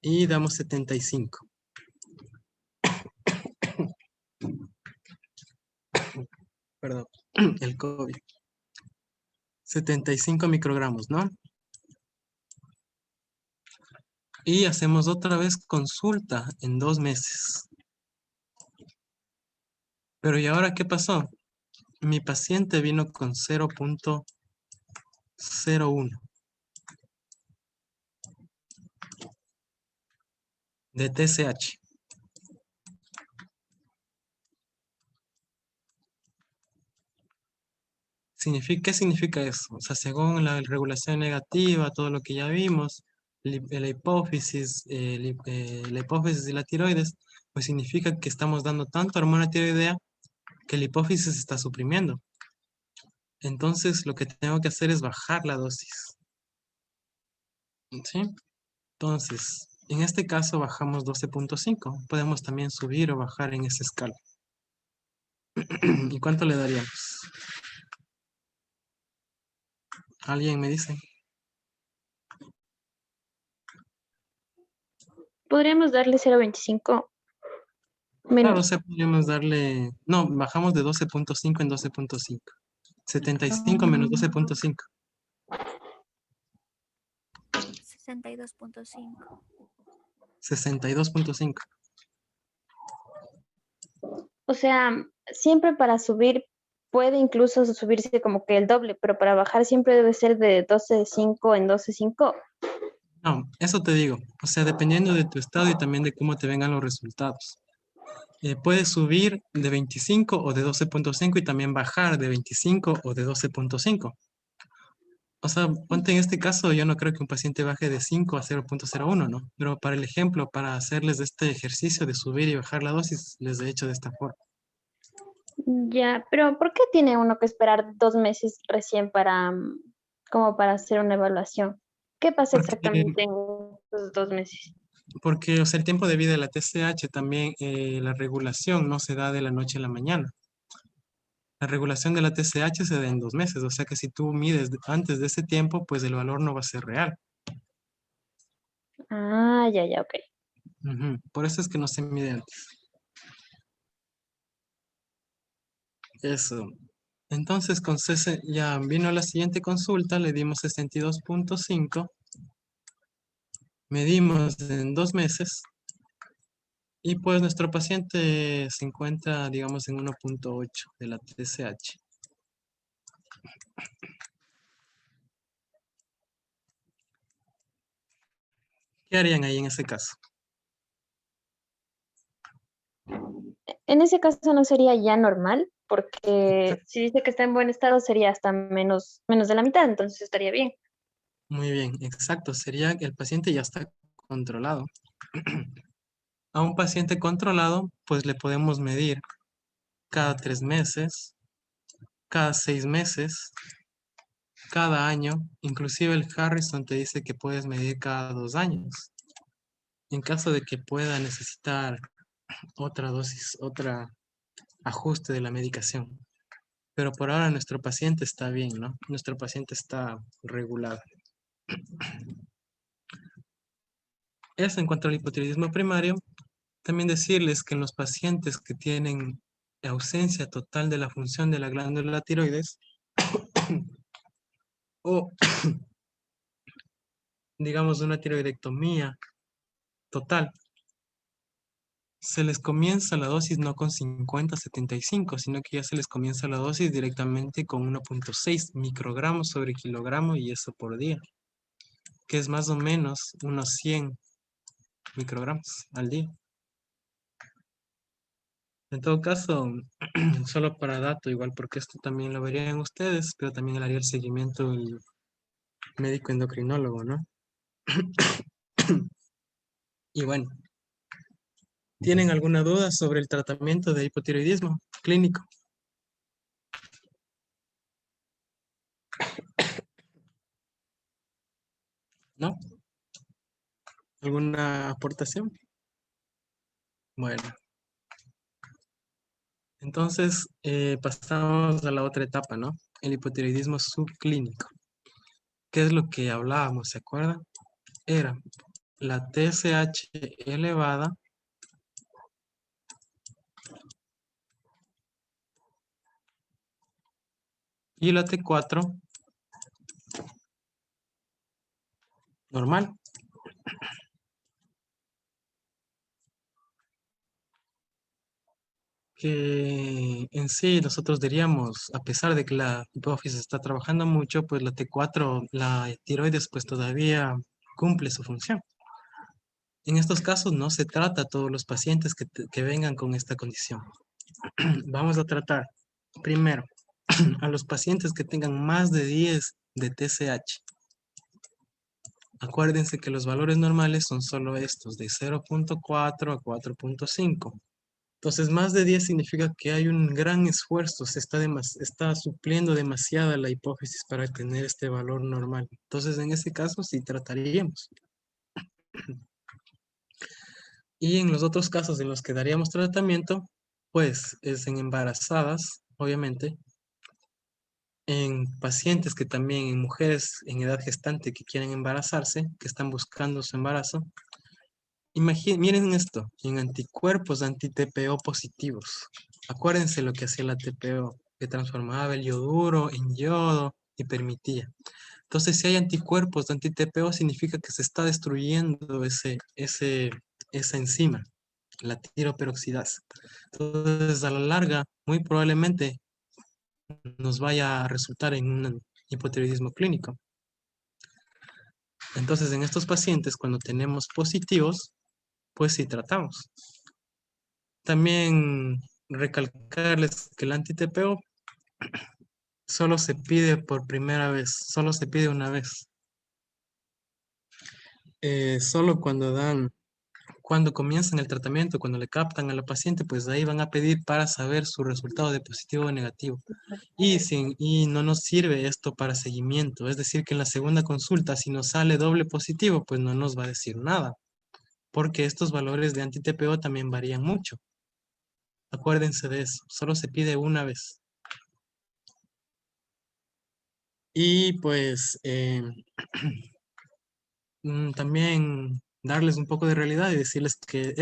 y damos 75. Perdón, el COVID. 75 microgramos, ¿no? Y hacemos otra vez consulta en 2 meses. Pero ¿y ahora qué pasó? Mi paciente vino con 0.01 de TSH. ¿Qué significa eso? O sea, según la regulación negativa, todo lo que ya vimos, la hipófisis y la tiroides, pues significa que estamos dando tanta hormona tiroidea que la hipófisis se está suprimiendo. Entonces, lo que tengo que hacer es bajar la dosis. ¿Sí? Entonces, en este caso bajamos 12.5. Podemos también subir o bajar en esa escala. ¿Y cuánto le daríamos? ¿Alguien me dice? Podríamos darle 0.25 Claro, o menos. sea, podríamos darle... No, bajamos de 12.5 en 12.5. 75 menos 12.5. 62.5. 62.5. O sea, siempre para subir puede incluso subirse como que el doble, pero para bajar siempre debe ser de 12.5 en 12.5. No, eso te digo. O sea, dependiendo de tu estado y también de cómo te vengan los resultados. Puedes subir de 25 o de 12.5 y también bajar de 25 o de 12.5. O sea, ponte en este caso, yo no creo que un paciente baje de 5 a 0.01, ¿no? Pero para el ejemplo, para hacerles este ejercicio de subir y bajar la dosis, les he hecho de esta forma. Ya, pero ¿por qué tiene uno que esperar 2 meses recién para, como para hacer una evaluación? ¿Qué pasa Porque, exactamente en esos 2 meses? porque, o sea, el tiempo de vida de la TSH también, la regulación no se da de la noche a la mañana. La regulación de la TSH se da en 2 meses, o sea que si tú mides antes de ese tiempo, pues el valor no va a ser real. Ah, ya, ya, ok. Ujú. Por eso es que no se mide antes. Eso. Entonces, con Cese ya vino la siguiente consulta, le dimos 62.5, medimos en 2 meses y pues nuestro paciente se encuentra, digamos, en 1.8 de la TSH. ¿Qué harían ahí en ese caso? En ese caso no sería ya normal, porque si dice que está en buen estado sería hasta menos de la mitad, entonces estaría bien. Muy bien, exacto. Sería que el paciente ya está controlado. A un paciente controlado, pues le podemos medir cada 3 meses, cada 6 meses, cada año. Inclusive el Harrison te dice que puedes medir cada 2 años. En caso de que pueda necesitar otra dosis, otro ajuste de la medicación. Pero por ahora nuestro paciente está bien, ¿no? Nuestro paciente está regulado. Eso en cuanto al hipotiroidismo primario. También decirles que en los pacientes que tienen ausencia total de la función de la glándula tiroides o digamos una tiroidectomía total, se les comienza la dosis no con 50-75, sino que ya se les comienza la dosis directamente con 1.6 microgramos sobre kilogramo y eso por día, que es más o menos unos 100 microgramos al día. En todo caso, solo para dato, igual porque esto también lo verían ustedes, pero también le haría el seguimiento el médico endocrinólogo, ¿no? Y bueno, ¿tienen alguna duda sobre el tratamiento de hipotiroidismo clínico? ¿No? ¿Alguna aportación? Bueno, entonces pasamos a la otra etapa, ¿no? El hipotiroidismo subclínico. ¿Qué es lo que hablábamos? ¿Se acuerdan? Era la TSH elevada y la T4 normal. Que en sí nosotros diríamos, a pesar de que la hipófisis está trabajando mucho, pues la T4, la tiroides, pues todavía cumple su función. En estos casos no se trata a todos los pacientes que vengan con esta condición. Vamos a tratar primero a los pacientes que tengan más de 10 de TSH. Acuérdense que los valores normales son solo estos, de 0.4 a 4.5. Entonces, más de 10 significa que hay un gran esfuerzo, está supliendo demasiada la hipófisis para tener este valor normal. Entonces, en ese caso, sí trataríamos. Y en los otros casos en los que daríamos tratamiento, pues es en embarazadas, obviamente, en pacientes que también, en mujeres en edad gestante que quieren embarazarse, que están buscando su embarazo. Miren esto, en anticuerpos anti-TPO positivos. Acuérdense lo que hacía la TPO, que transformaba el yoduro en yodo y permitía. Entonces, si hay anticuerpos anti-TPO, significa que se está destruyendo esa enzima, la tiroperoxidasa. Entonces, a la larga, muy probablemente nos vaya a resultar en un hipotiroidismo clínico. Entonces, en estos pacientes, cuando tenemos positivos, pues sí tratamos. También recalcarles que el anti-TPO solo se pide por primera vez, solo se pide una vez. Solo cuando comienzan el tratamiento, cuando le captan a la paciente, pues ahí van a pedir para saber su resultado de positivo o negativo. Y no nos sirve esto para seguimiento. Es decir, que en la segunda consulta, si nos sale doble positivo, pues no nos va a decir nada. Porque estos valores de anti-TPO también varían mucho. Acuérdense de eso, solo se pide una vez. Y pues también darles un poco de realidad y decirles que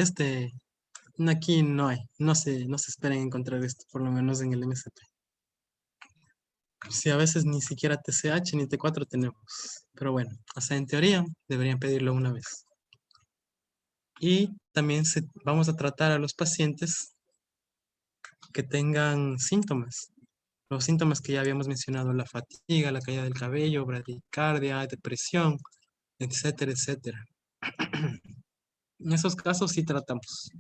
aquí no hay, no se esperen encontrar esto, por lo menos en el MSP. Si a veces ni siquiera TSH ni T4 tenemos, pero bueno, o sea, en teoría deberían pedirlo una vez. Y también vamos a tratar a los pacientes que tengan síntomas. Los síntomas que ya habíamos mencionado, la fatiga, la caída del cabello, bradicardia, depresión, etcétera, etcétera. En esos casos sí tratamos.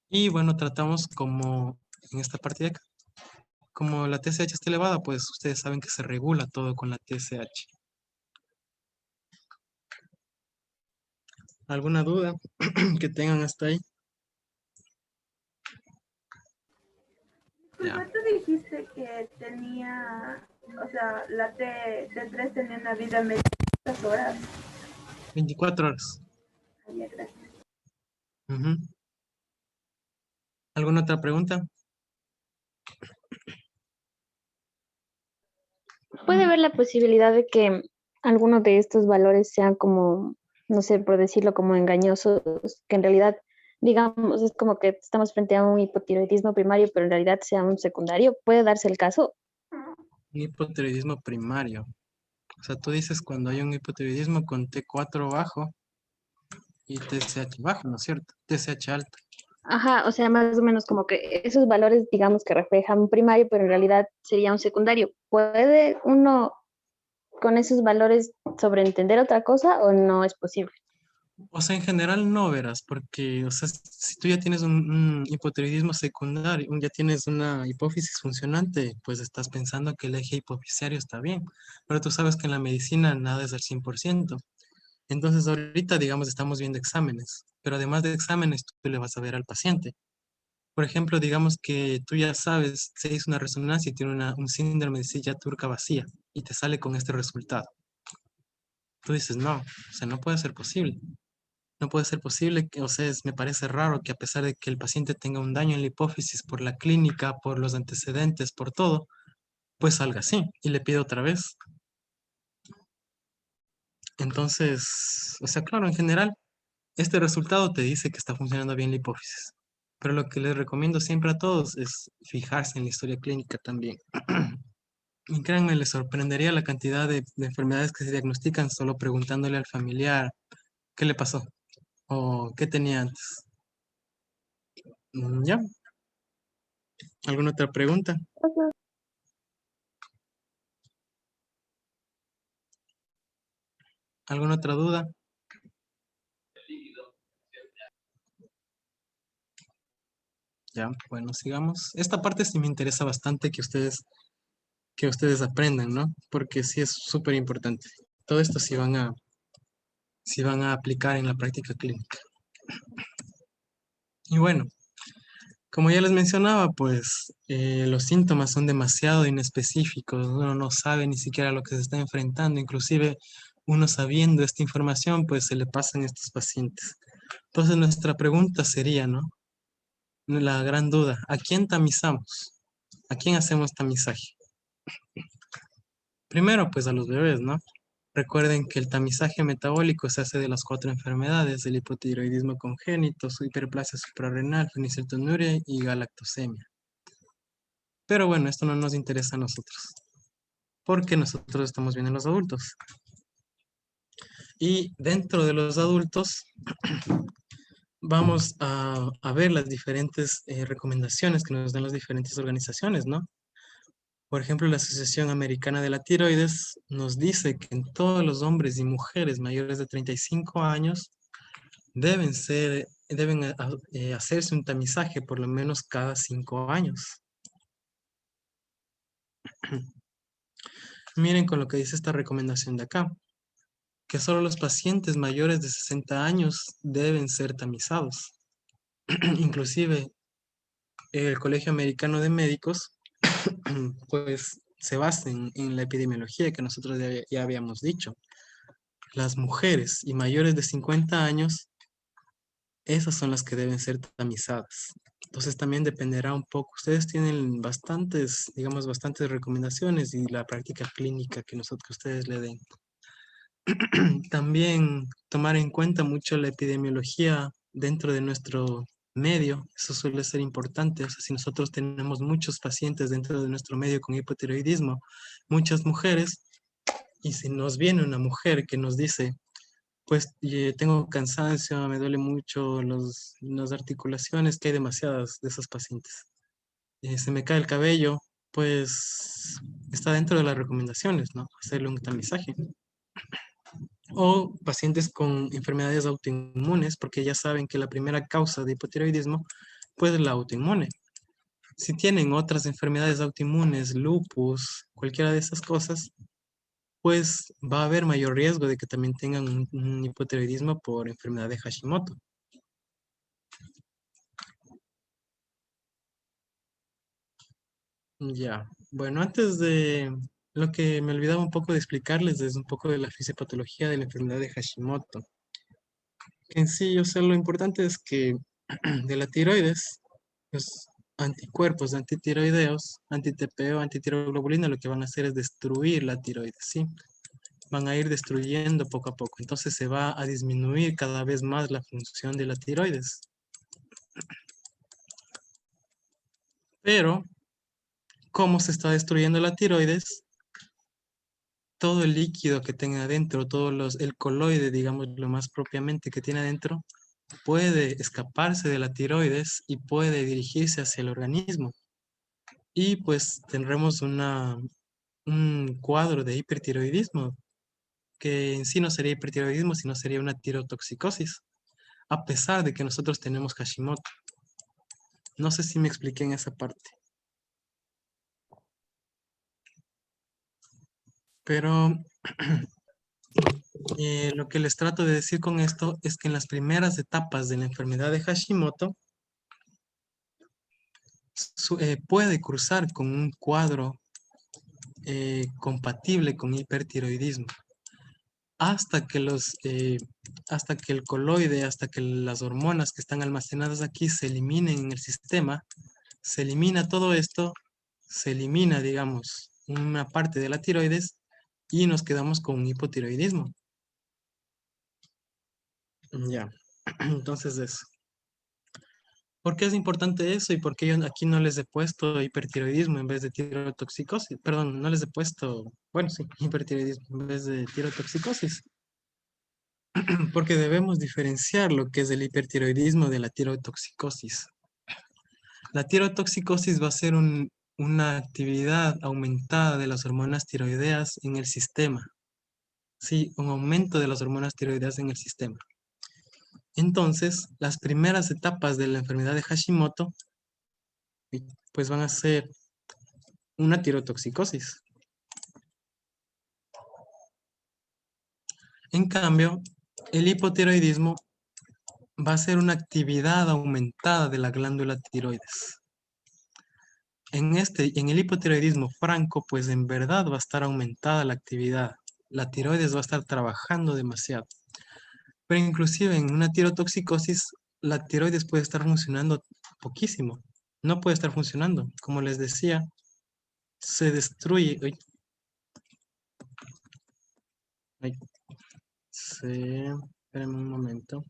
Y bueno, tratamos como en esta parte de acá. Como la TSH está elevada, pues ustedes saben que se regula todo con la TSH. ¿Alguna duda que tengan hasta ahí? Disculpa, tú dijiste que tenía, o sea, la T3 tenía una vida media de 4 horas. 24 horas. Ya, gracias. Ujú. ¿Alguna otra pregunta? Puede haber la posibilidad de que algunos de estos valores sean como, no sé, por decirlo como engañosos, que en realidad, digamos, es como que estamos frente a un hipotiroidismo primario, pero en realidad sea un secundario. ¿Puede darse el caso? Un hipotiroidismo primario. O sea, tú dices cuando hay un hipotiroidismo con T4 bajo y TSH bajo, ¿no es cierto? TSH alto. Ajá, o sea, más o menos como que esos valores, digamos, que reflejan un primario, pero en realidad sería un secundario. ¿Puede uno con esos valores sobreentender otra cosa o no es posible? O sea, en general no verás, porque, o sea, si tú ya tienes un hipotiroidismo secundario, ya tienes una hipófisis funcionante, pues estás pensando que el eje hipofisiario está bien, pero tú sabes que en la medicina nada es al 100%. Entonces ahorita, digamos, estamos viendo exámenes, pero además de exámenes, tú le vas a ver al paciente. Por ejemplo, digamos que tú ya sabes, se hizo una resonancia y tiene un síndrome de silla turca vacía y te sale con este resultado. Tú dices, no, o sea, no puede ser posible. No puede ser posible que, o sea, me parece raro que a pesar de que el paciente tenga un daño en la hipófisis por la clínica, por los antecedentes, por todo, pues salga así y le pide otra vez. Entonces, o sea, claro, en general, este resultado te dice que está funcionando bien la hipófisis. Pero lo que les recomiendo siempre a todos es fijarse en la historia clínica también. Y créanme, les sorprendería la cantidad de enfermedades que se diagnostican solo preguntándole al familiar qué le pasó o qué tenía antes. ¿Ya? ¿Alguna otra pregunta? ¿Alguna otra duda? Ya, bueno, sigamos. Esta parte sí me interesa bastante que ustedes aprendan, ¿no? Porque sí es súper importante. Todo esto sí van a aplicar en la práctica clínica. Y bueno, como ya les mencionaba, pues los síntomas son demasiado inespecíficos. Uno no sabe ni siquiera a lo que se está enfrentando. Inclusive uno sabiendo esta información, pues se le pasan a estos pacientes. Entonces nuestra pregunta sería, ¿no? La gran duda, ¿a quién tamizamos? ¿A quién hacemos tamizaje? Primero, pues a los bebés, ¿no? Recuerden que el tamizaje metabólico se hace de las 4 enfermedades, el hipotiroidismo congénito, su hiperplasia suprarrenal, fenilcetonuria y galactosemia. Pero bueno, esto no nos interesa a nosotros, porque nosotros estamos viendo en los adultos. Y dentro de los adultos vamos a ver las diferentes recomendaciones que nos dan las diferentes organizaciones, ¿no? Por ejemplo, la Asociación Americana de la Tiroides nos dice que en todos los hombres y mujeres mayores de 35 años deben hacerse un tamizaje por lo menos cada 5 años. Miren con lo que dice esta recomendación de acá, que solo los pacientes mayores de 60 años deben ser tamizados. Inclusive el Colegio Americano de Médicos, pues se basa en la epidemiología que nosotros ya habíamos dicho. Las mujeres y mayores de 50 años, esas son las que deben ser tamizadas. Entonces también dependerá un poco. Ustedes tienen bastantes, digamos, bastantes recomendaciones y la práctica clínica que ustedes le den. También tomar en cuenta mucho la epidemiología dentro de nuestro medio. Eso suele ser importante. O sea, si nosotros tenemos muchos pacientes dentro de nuestro medio con hipotiroidismo, muchas mujeres, y si nos viene una mujer que nos dice, pues tengo cansancio, me duele mucho las articulaciones, que hay demasiadas de esos pacientes. Se me cae el cabello, pues está dentro de las recomendaciones, ¿no? Hacerle un tamizaje. O pacientes con enfermedades autoinmunes, porque ya saben que la primera causa de hipotiroidismo, pues es la autoinmune. Si tienen otras enfermedades autoinmunes, lupus, cualquiera de esas cosas, pues va a haber mayor riesgo de que también tengan un hipotiroidismo por enfermedad de Hashimoto. Ya, bueno, antes de lo que me olvidaba un poco de explicarles es un poco de la fisiopatología de la enfermedad de Hashimoto. En sí, o sea, lo importante es que de la tiroides, los anticuerpos antitiroideos, anti-TPO, antitiroglobulina, lo que van a hacer es destruir la tiroides, ¿sí? Van a ir destruyendo poco a poco. Entonces se va a disminuir cada vez más la función de la tiroides. Pero, ¿cómo se está destruyendo la tiroides? Todo el líquido que tenga adentro, el coloide, digamos, lo más propiamente que tiene adentro, puede escaparse de la tiroides y puede dirigirse hacia el organismo. Y pues tendremos un cuadro de hipertiroidismo, que en sí no sería hipertiroidismo, sino sería una tirotoxicosis, a pesar de que nosotros tenemos Hashimoto. No sé si me expliqué en esa parte. Pero lo que les trato de decir con esto es que en las primeras etapas de la enfermedad de Hashimoto puede cruzar con un cuadro compatible con hipertiroidismo. hasta que hasta que el coloide, hasta que las hormonas que están almacenadas aquí se eliminen en el sistema, se elimina todo esto, se elimina, digamos, una parte de la tiroides y nos quedamos con un hipotiroidismo. Ya, entonces eso. ¿Por qué es importante eso y por qué yo aquí no les he puesto hipertiroidismo en vez de tirotoxicosis? Perdón, no les he puesto, bueno, sí, hipertiroidismo en vez de tirotoxicosis. Porque debemos diferenciar lo que es el hipertiroidismo de la tirotoxicosis. La tirotoxicosis va a ser una actividad aumentada de las hormonas tiroideas en el sistema. Sí, un aumento de las hormonas tiroideas en el sistema. Entonces, las primeras etapas de la enfermedad de Hashimoto, pues van a ser una tirotoxicosis. En cambio, el hipotiroidismo va a ser una actividad aumentada de la glándula tiroides. En el hipotiroidismo franco, pues en verdad va a estar aumentada la actividad. La tiroides va a estar trabajando demasiado. Pero inclusive en una tirotoxicosis, la tiroides puede estar funcionando poquísimo. No puede estar funcionando. Como les decía, se destruye. Ay, espérenme un momento.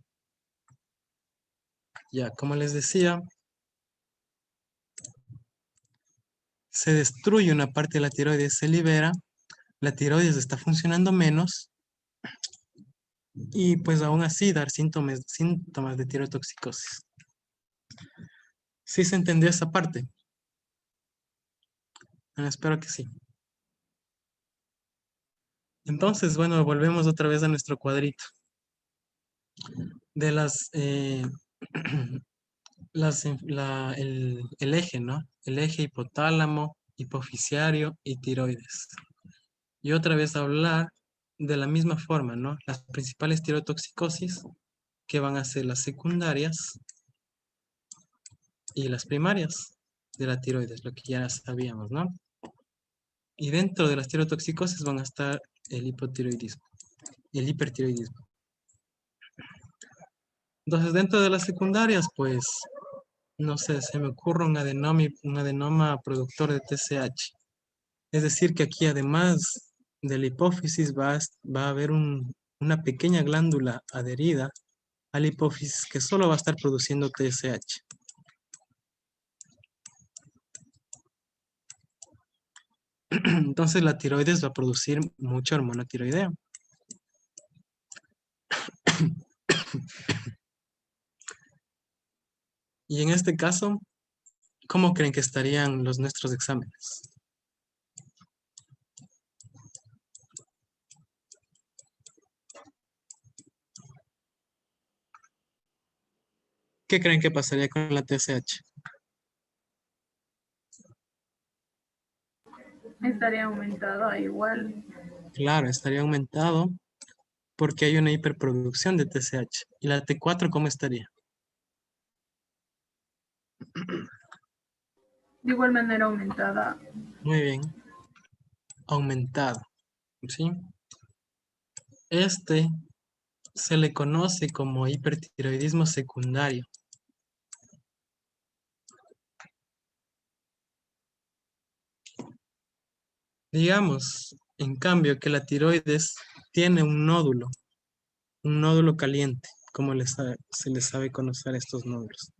Ya, como les decía, se destruye una parte de la tiroides, se libera, la tiroides está funcionando menos y pues aún así dar síntomas de tirotoxicosis. ¿Sí se entendió esa parte? Bueno, espero que sí. Entonces, bueno, volvemos otra vez a nuestro cuadrito. De el eje, ¿no? El eje hipotálamo, hipofisiario y tiroides. Y otra vez hablar de la misma forma, ¿no? Las principales tirotoxicosis, que van a ser las secundarias y las primarias de la tiroides, lo que ya sabíamos, ¿no? Y dentro de las tirotoxicosis van a estar el hipotiroidismo, el hipertiroidismo. Entonces, dentro de las secundarias, pues, no sé, se me ocurre un adenoma productor de TSH. Es decir, que aquí además de la hipófisis va a haber una pequeña glándula adherida a la hipófisis que solo va a estar produciendo TSH. Entonces la tiroides va a producir mucha hormona tiroidea. Y en este caso, ¿cómo creen que estarían nuestros exámenes? ¿Qué creen que pasaría con la TSH? Estaría aumentada igual. Claro, estaría aumentado porque hay una hiperproducción de TSH. ¿Y la T4 cómo estaría? De igual manera aumentada. Muy bien, aumentado, ¿sí? Este se le conoce como hipertiroidismo secundario. Digamos, en cambio, que la tiroides tiene un nódulo caliente, como se les sabe conocer estos nódulos.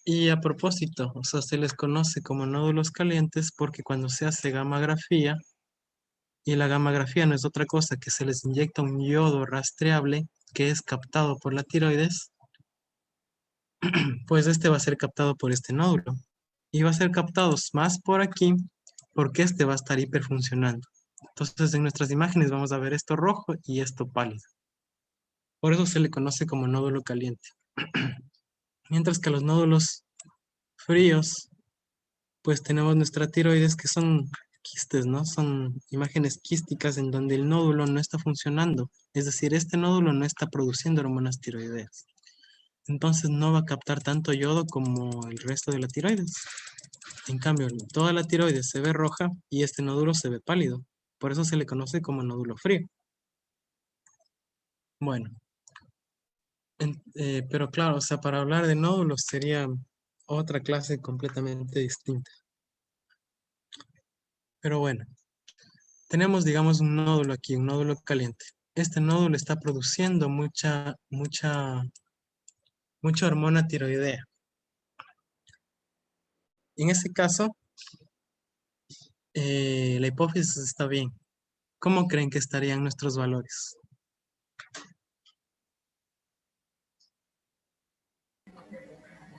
Y a propósito, o sea, se les conoce como nódulos calientes porque cuando se hace gammagrafía, y la gammagrafía no es otra cosa que se les inyecta un yodo rastreable que es captado por la tiroides, pues este va a ser captado por este nódulo. Y va a ser captado más por aquí porque este va a estar hiperfuncionando. Entonces en nuestras imágenes vamos a ver esto rojo y esto pálido. Por eso se le conoce como nódulo caliente. Mientras que los nódulos fríos, pues tenemos nuestra tiroides que son quistes, ¿no? Son imágenes quísticas en donde el nódulo no está funcionando. Es decir, este nódulo no está produciendo hormonas tiroideas. Entonces no va a captar tanto yodo como el resto de la tiroides. En cambio, toda la tiroides se ve roja y este nódulo se ve pálido. Por eso se le conoce como nódulo frío. Bueno, pero claro, o sea, para hablar de nódulos sería otra clase completamente distinta. Pero bueno, tenemos, digamos, un nódulo aquí, un nódulo caliente. Este nódulo está produciendo mucha hormona tiroidea. En ese caso, la hipófisis está bien. ¿Cómo creen que estarían nuestros valores?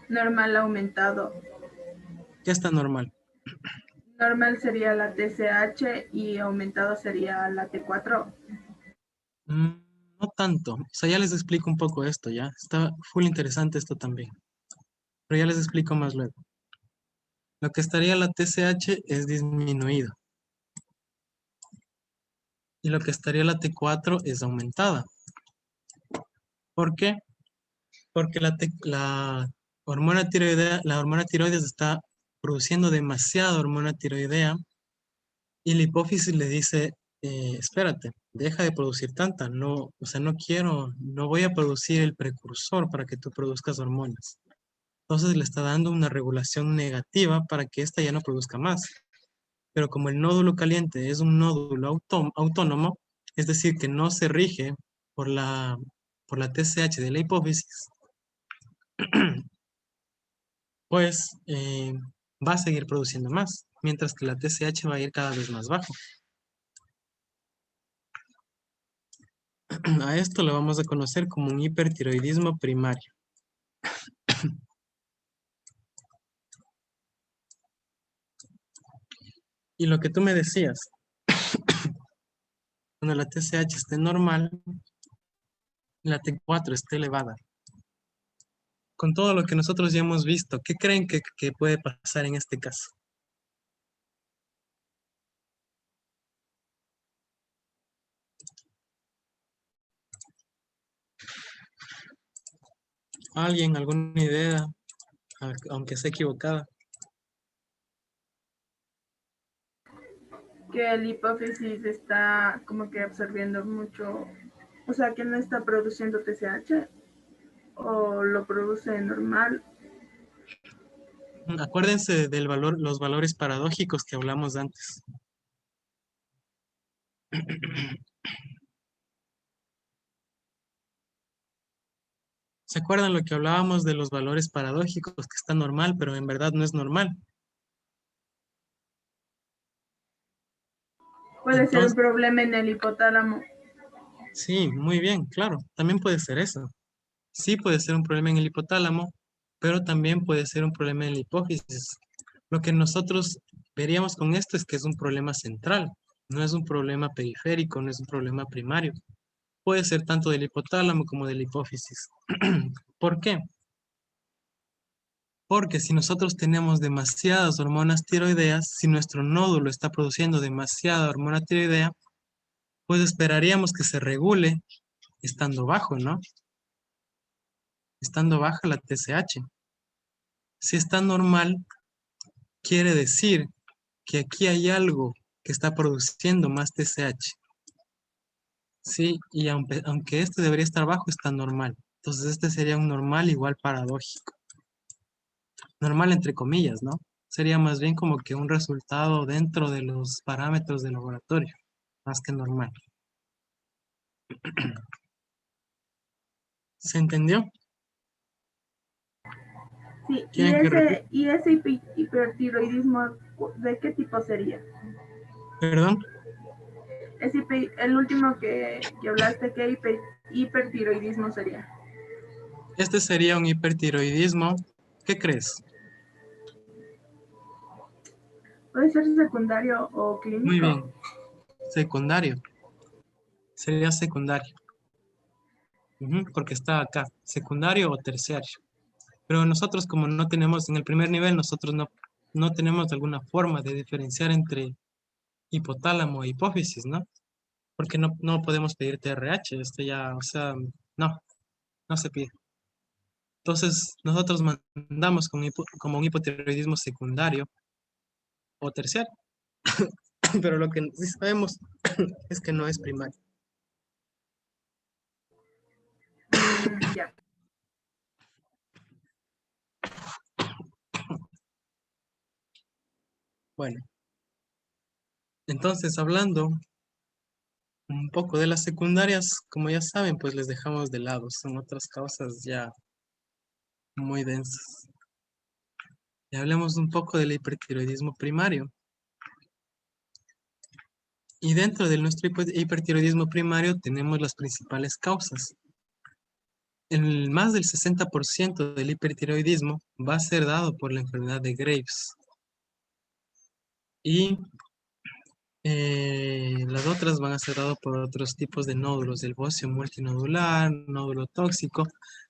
Normal aumentado. ¿Qué está normal? Normal sería la TSH y aumentado sería la T4. No tanto. O sea, ya les explico un poco esto, ¿ya? Está full interesante esto también. Pero ya les explico más luego. Lo que estaría la TSH es disminuido. Y lo que estaría la T4 es aumentada. ¿Por qué? Porque la hormona tiroides está produciendo demasiada hormona tiroidea y la hipófisis le dice, espérate, deja de producir tanta, no, o sea, no voy a producir el precursor para que tú produzcas hormonas. Entonces le está dando una regulación negativa para que ésta ya no produzca más. Pero como el nódulo caliente es un nódulo autónomo, es decir, que no se rige por por la TSH de la hipófisis, pues va a seguir produciendo más, mientras que la TSH va a ir cada vez más bajo. A esto lo vamos a conocer como un hipertiroidismo primario. Y lo que tú me decías, cuando la TSH esté normal, la T4 esté elevada. Con todo lo que nosotros ya hemos visto, ¿qué creen que puede pasar en este caso? ¿Alguien, alguna idea, aunque sea equivocada? Que el hipófisis está como que absorbiendo mucho, o sea, que no está produciendo TSH o lo produce normal. Acuérdense del valor, los valores paradójicos que hablamos antes. ¿Se acuerdan lo que hablábamos de los valores paradójicos, que está normal, pero en verdad no es normal? Puede ser un Entonces, problema en el hipotálamo. sí, muy bien, claro, también puede ser eso. Sí puede ser un problema en el hipotálamo, pero también puede ser un problema en la hipófisis. Lo que nosotros veríamos con esto es que es un problema central, no es un problema periférico, no es un problema primario. Puede ser tanto del hipotálamo como de la hipófisis. ¿Por qué? Porque si nosotros tenemos demasiadas hormonas tiroideas, si nuestro nódulo está produciendo demasiada hormona tiroidea, pues esperaríamos que se regule estando bajo, ¿no? Estando baja la TSH. Si está normal, quiere decir que aquí hay algo que está produciendo más TSH. Sí, y aunque este debería estar bajo, está normal. Entonces este sería un normal igual paradójico. Normal entre comillas, ¿no? Sería más bien como que un resultado dentro de los parámetros del laboratorio, más que normal. ¿Se entendió? Sí, ¿Quieren que repita? y ese hipertiroidismo, ¿de qué tipo sería? Perdón. El último que hablaste, ¿qué hipertiroidismo sería? Este sería un hipertiroidismo. ¿Qué crees? Puede ser secundario o Muy clínico. bien. Secundario. Sería secundario. Porque está acá. Secundario o terciario. Pero nosotros, como no tenemos en el primer nivel, nosotros no tenemos alguna forma de diferenciar entre hipotálamo e hipófisis, ¿no? Porque no podemos pedir TRH. Esto ya, o sea, no se pide. Entonces, nosotros mandamos como un hipotiroidismo secundario o terciario. Pero lo que sí sabemos es que no es primario. Ya. Bueno, entonces hablando un poco de las secundarias, como ya saben, pues les dejamos de lado, son otras causas ya muy densas. Y hablemos un poco del hipertiroidismo primario. Y dentro de nuestro hipertiroidismo primario tenemos las principales causas. Más del 60% del hipertiroidismo va a ser dado por la enfermedad de Graves. Y las otras van a ser dadas por otros tipos de nódulos, el bocio multinodular, nódulo tóxico,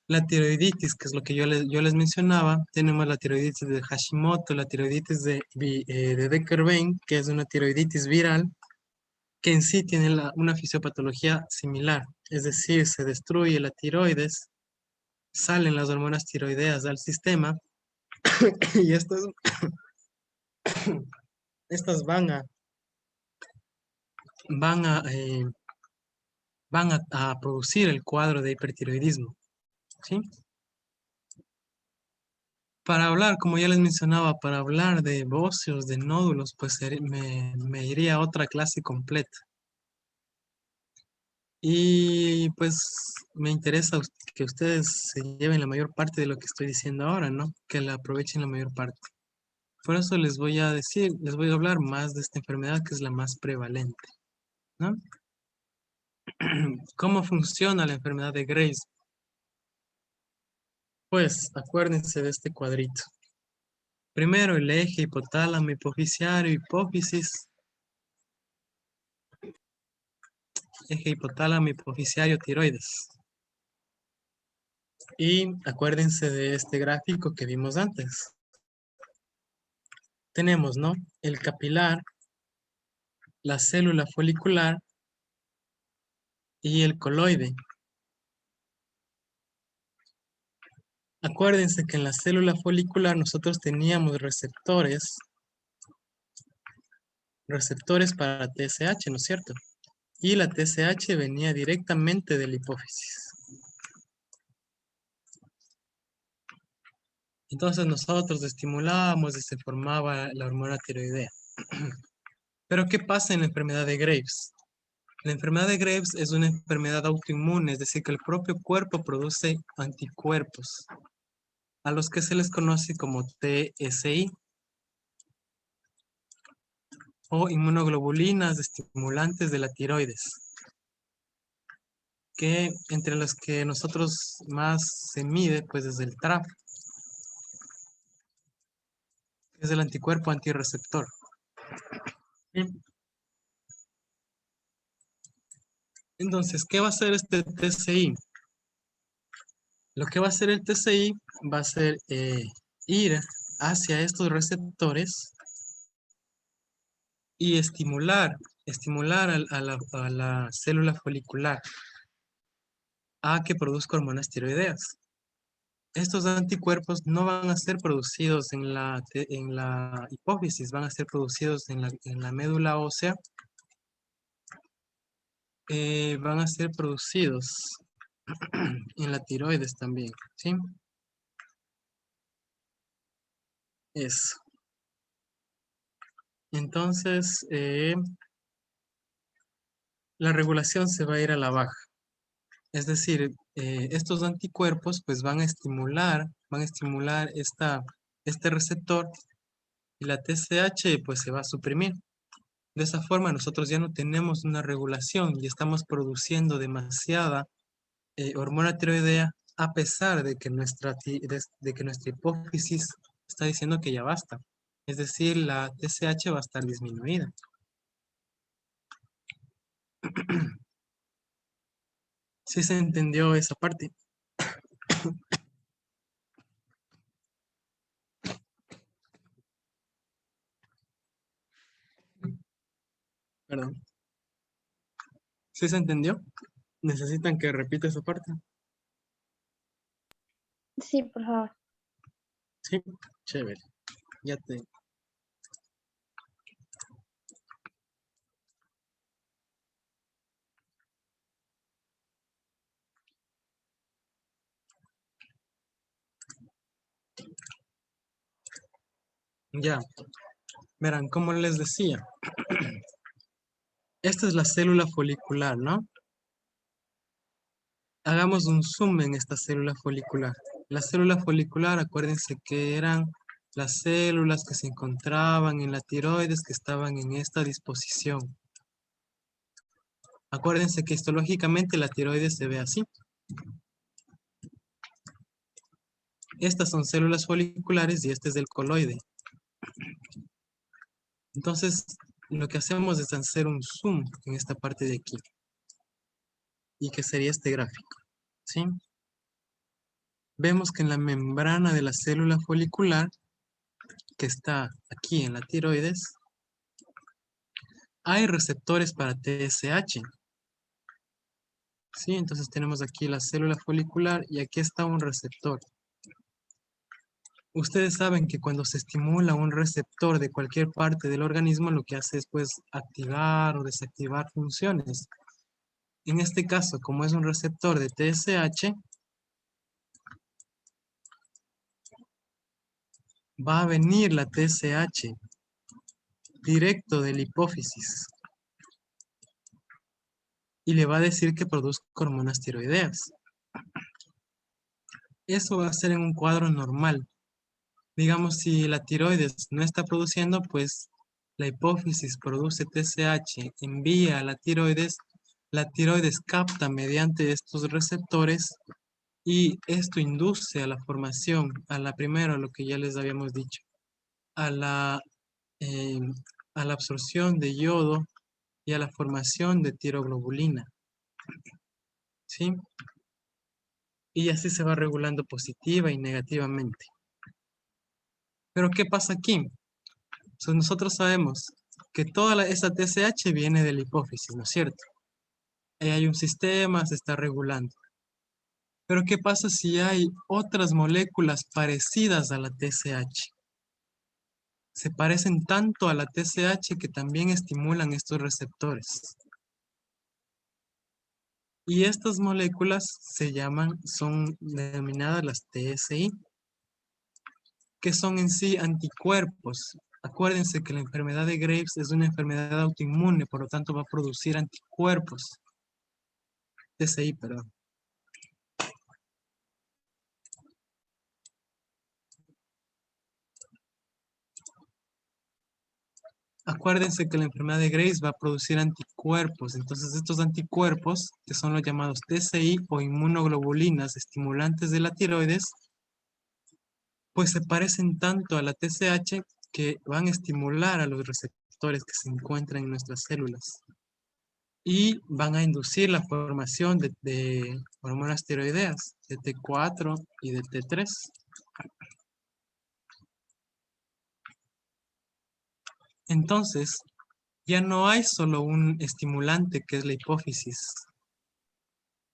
la tiroiditis, que es lo que yo les mencionaba. Tenemos la tiroiditis de Hashimoto, la tiroiditis de Decker-Vein, que es una tiroiditis viral, que en sí tiene una fisiopatología similar, es decir, se destruye la tiroides, salen las hormonas tiroideas al sistema y estas van a, eh, a producir el cuadro de hipertiroidismo, ¿sí? Para hablar, como ya les mencionaba, para hablar de bóceos, de nódulos, pues me iría a otra clase completa. Y pues me interesa que ustedes se lleven la mayor parte de lo que estoy diciendo ahora, ¿no? Que la aprovechen la mayor parte. Por eso les voy a decir, les voy a hablar más de esta enfermedad que es la más prevalente, ¿no? ¿Cómo funciona la enfermedad de Graves? Pues acuérdense de este cuadrito. Primero el eje hipotálamo, hipoficiario, hipófisis. Eje hipotálamo, hipoficiario, tiroides. Y acuérdense de este gráfico que vimos antes. Tenemos, ¿no? El capilar, la célula folicular y el coloide. Acuérdense que en la célula folicular nosotros teníamos receptores para TSH, ¿no es cierto? Y la TSH venía directamente de la hipófisis. Entonces nosotros estimulábamos y se formaba la hormona tiroidea. Pero ¿qué pasa en la enfermedad de Graves? La enfermedad de Graves es una enfermedad autoinmune, es decir, que el propio cuerpo produce anticuerpos, a los que se les conoce como TSI, o inmunoglobulinas estimulantes de la tiroides, que entre los que nosotros más se mide, pues es el TRAP, que es el anticuerpo antirreceptor. Entonces, ¿qué va a hacer este TSI? Lo que va a hacer el TSI va a ser ir hacia estos receptores y estimular a la célula folicular a que produzca hormonas tiroideas. Estos anticuerpos no van a ser producidos en la hipófisis, van a ser producidos en la médula ósea, van a ser producidos en la tiroides también, ¿sí? Eso. Entonces, la regulación se va a ir a la baja. Es decir, estos anticuerpos pues van a estimular este receptor y la TSH pues se va a suprimir. De esa forma nosotros ya no tenemos una regulación y estamos produciendo demasiada hormona tiroidea a pesar de que de que nuestra hipófisis está diciendo que ya basta. Es decir, la TSH va a estar disminuida. ¿Sí se entendió esa parte? Perdón. ¿Sí se entendió? ¿Necesitan que repita esa parte? Sí, por favor. Sí, chévere. Ya te... Ya, verán, como les decía, esta es la célula folicular, ¿no? Hagamos un zoom en esta célula folicular. La célula folicular, acuérdense que eran las células que se encontraban en la tiroides que estaban en esta disposición. Acuérdense que histológicamente la tiroides se ve así. Estas son células foliculares y este es el coloide. Entonces, lo que hacemos es hacer un zoom en esta parte de aquí. Y que sería este gráfico, ¿sí? Vemos que en la membrana de la célula folicular, que está aquí en la tiroides, hay receptores para TSH. ¿Sí? Entonces tenemos aquí la célula folicular y aquí está un receptor. Ustedes saben que cuando se estimula un receptor de cualquier parte del organismo, lo que hace es pues activar o desactivar funciones. En este caso, como es un receptor de TSH, va a venir la TSH directo de la hipófisis y le va a decir que produzca hormonas tiroideas. Eso va a ser en un cuadro normal. Digamos, si la tiroides no está produciendo, pues la hipófisis produce TSH, envía a la tiroides capta mediante estos receptores y esto induce a la formación, primero, lo que ya les habíamos dicho, a eh, a la absorción de yodo y a la formación de tiroglobulina, ¿sí? Y así se va regulando positiva y negativamente. Pero ¿qué pasa aquí? Nosotros sabemos que toda esa TSH viene de la hipófisis, ¿no es cierto? Ahí hay un sistema, se está regulando. Pero ¿qué pasa si hay otras moléculas parecidas a la TSH? Se parecen tanto a la TSH que también estimulan estos receptores. Y estas moléculas son denominadas las TSI, que son en sí anticuerpos. Acuérdense que la enfermedad de Graves es una enfermedad autoinmune, por lo tanto va a producir anticuerpos. TSI, perdón. Acuérdense que la enfermedad de Graves va a producir anticuerpos. Entonces estos anticuerpos, que son los llamados TSI o inmunoglobulinas estimulantes de la tiroides, pues se parecen tanto a la TSH que van a estimular a los receptores que se encuentran en nuestras células y van a inducir la formación de hormonas tiroideas, de T4 y de T3. Entonces, ya no hay solo un estimulante que es la hipófisis.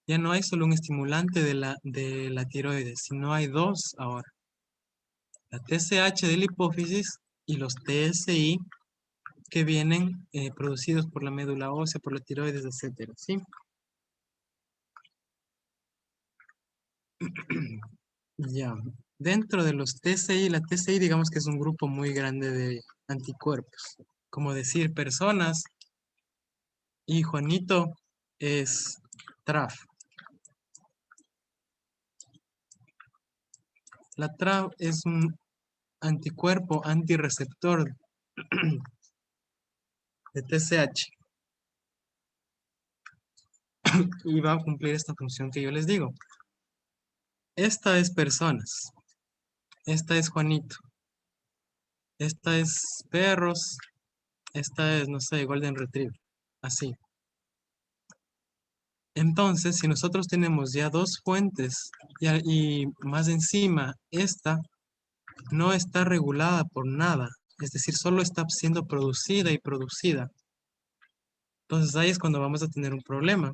Ya no hay solo un estimulante de la tiroides, sino hay dos ahora. La TSH de la hipófisis y los TSI que vienen producidos por la médula ósea, por la tiroides, etc. ¿Sí? Ya. Dentro de los TSI, la TSI digamos que es un grupo muy grande de anticuerpos. Como decir personas y Juanito es TRAF. La TRAF es un anticuerpo antirreceptor de TSH y va a cumplir esta función que yo les digo. Esta es personas, esta es Juanito, esta es perros, esta es, no sé, Golden Retriever, así. Entonces, si nosotros tenemos ya dos fuentes y más encima, esta no está regulada por nada, es decir, solo está siendo producida y producida. Entonces ahí es cuando vamos a tener un problema.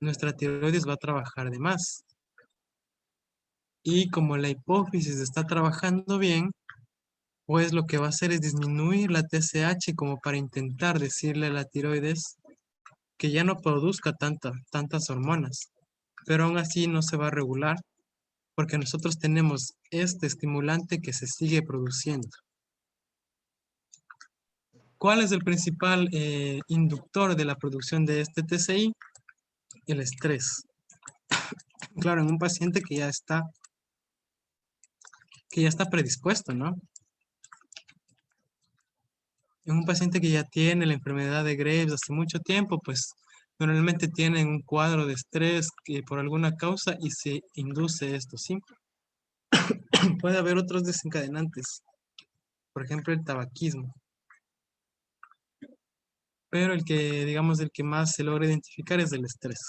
Nuestra tiroides va a trabajar de más. Y como la hipófisis está trabajando bien, pues lo que va a hacer es disminuir la TSH como para intentar decirle a la tiroides que ya no produzca tantas hormonas. Pero aún así no se va a regular porque nosotros tenemos este estimulante que se sigue produciendo. ¿Cuál es el principal inductor de la producción de este TCI? El estrés. Claro, en un paciente que ya está predispuesto, ¿no? En un paciente que ya tiene la enfermedad de Graves hace mucho tiempo, pues normalmente tienen un cuadro de estrés que por alguna causa y se induce esto, ¿sí? Puede haber otros desencadenantes, por ejemplo el tabaquismo, pero el que, digamos, el que más se logra identificar es el estrés.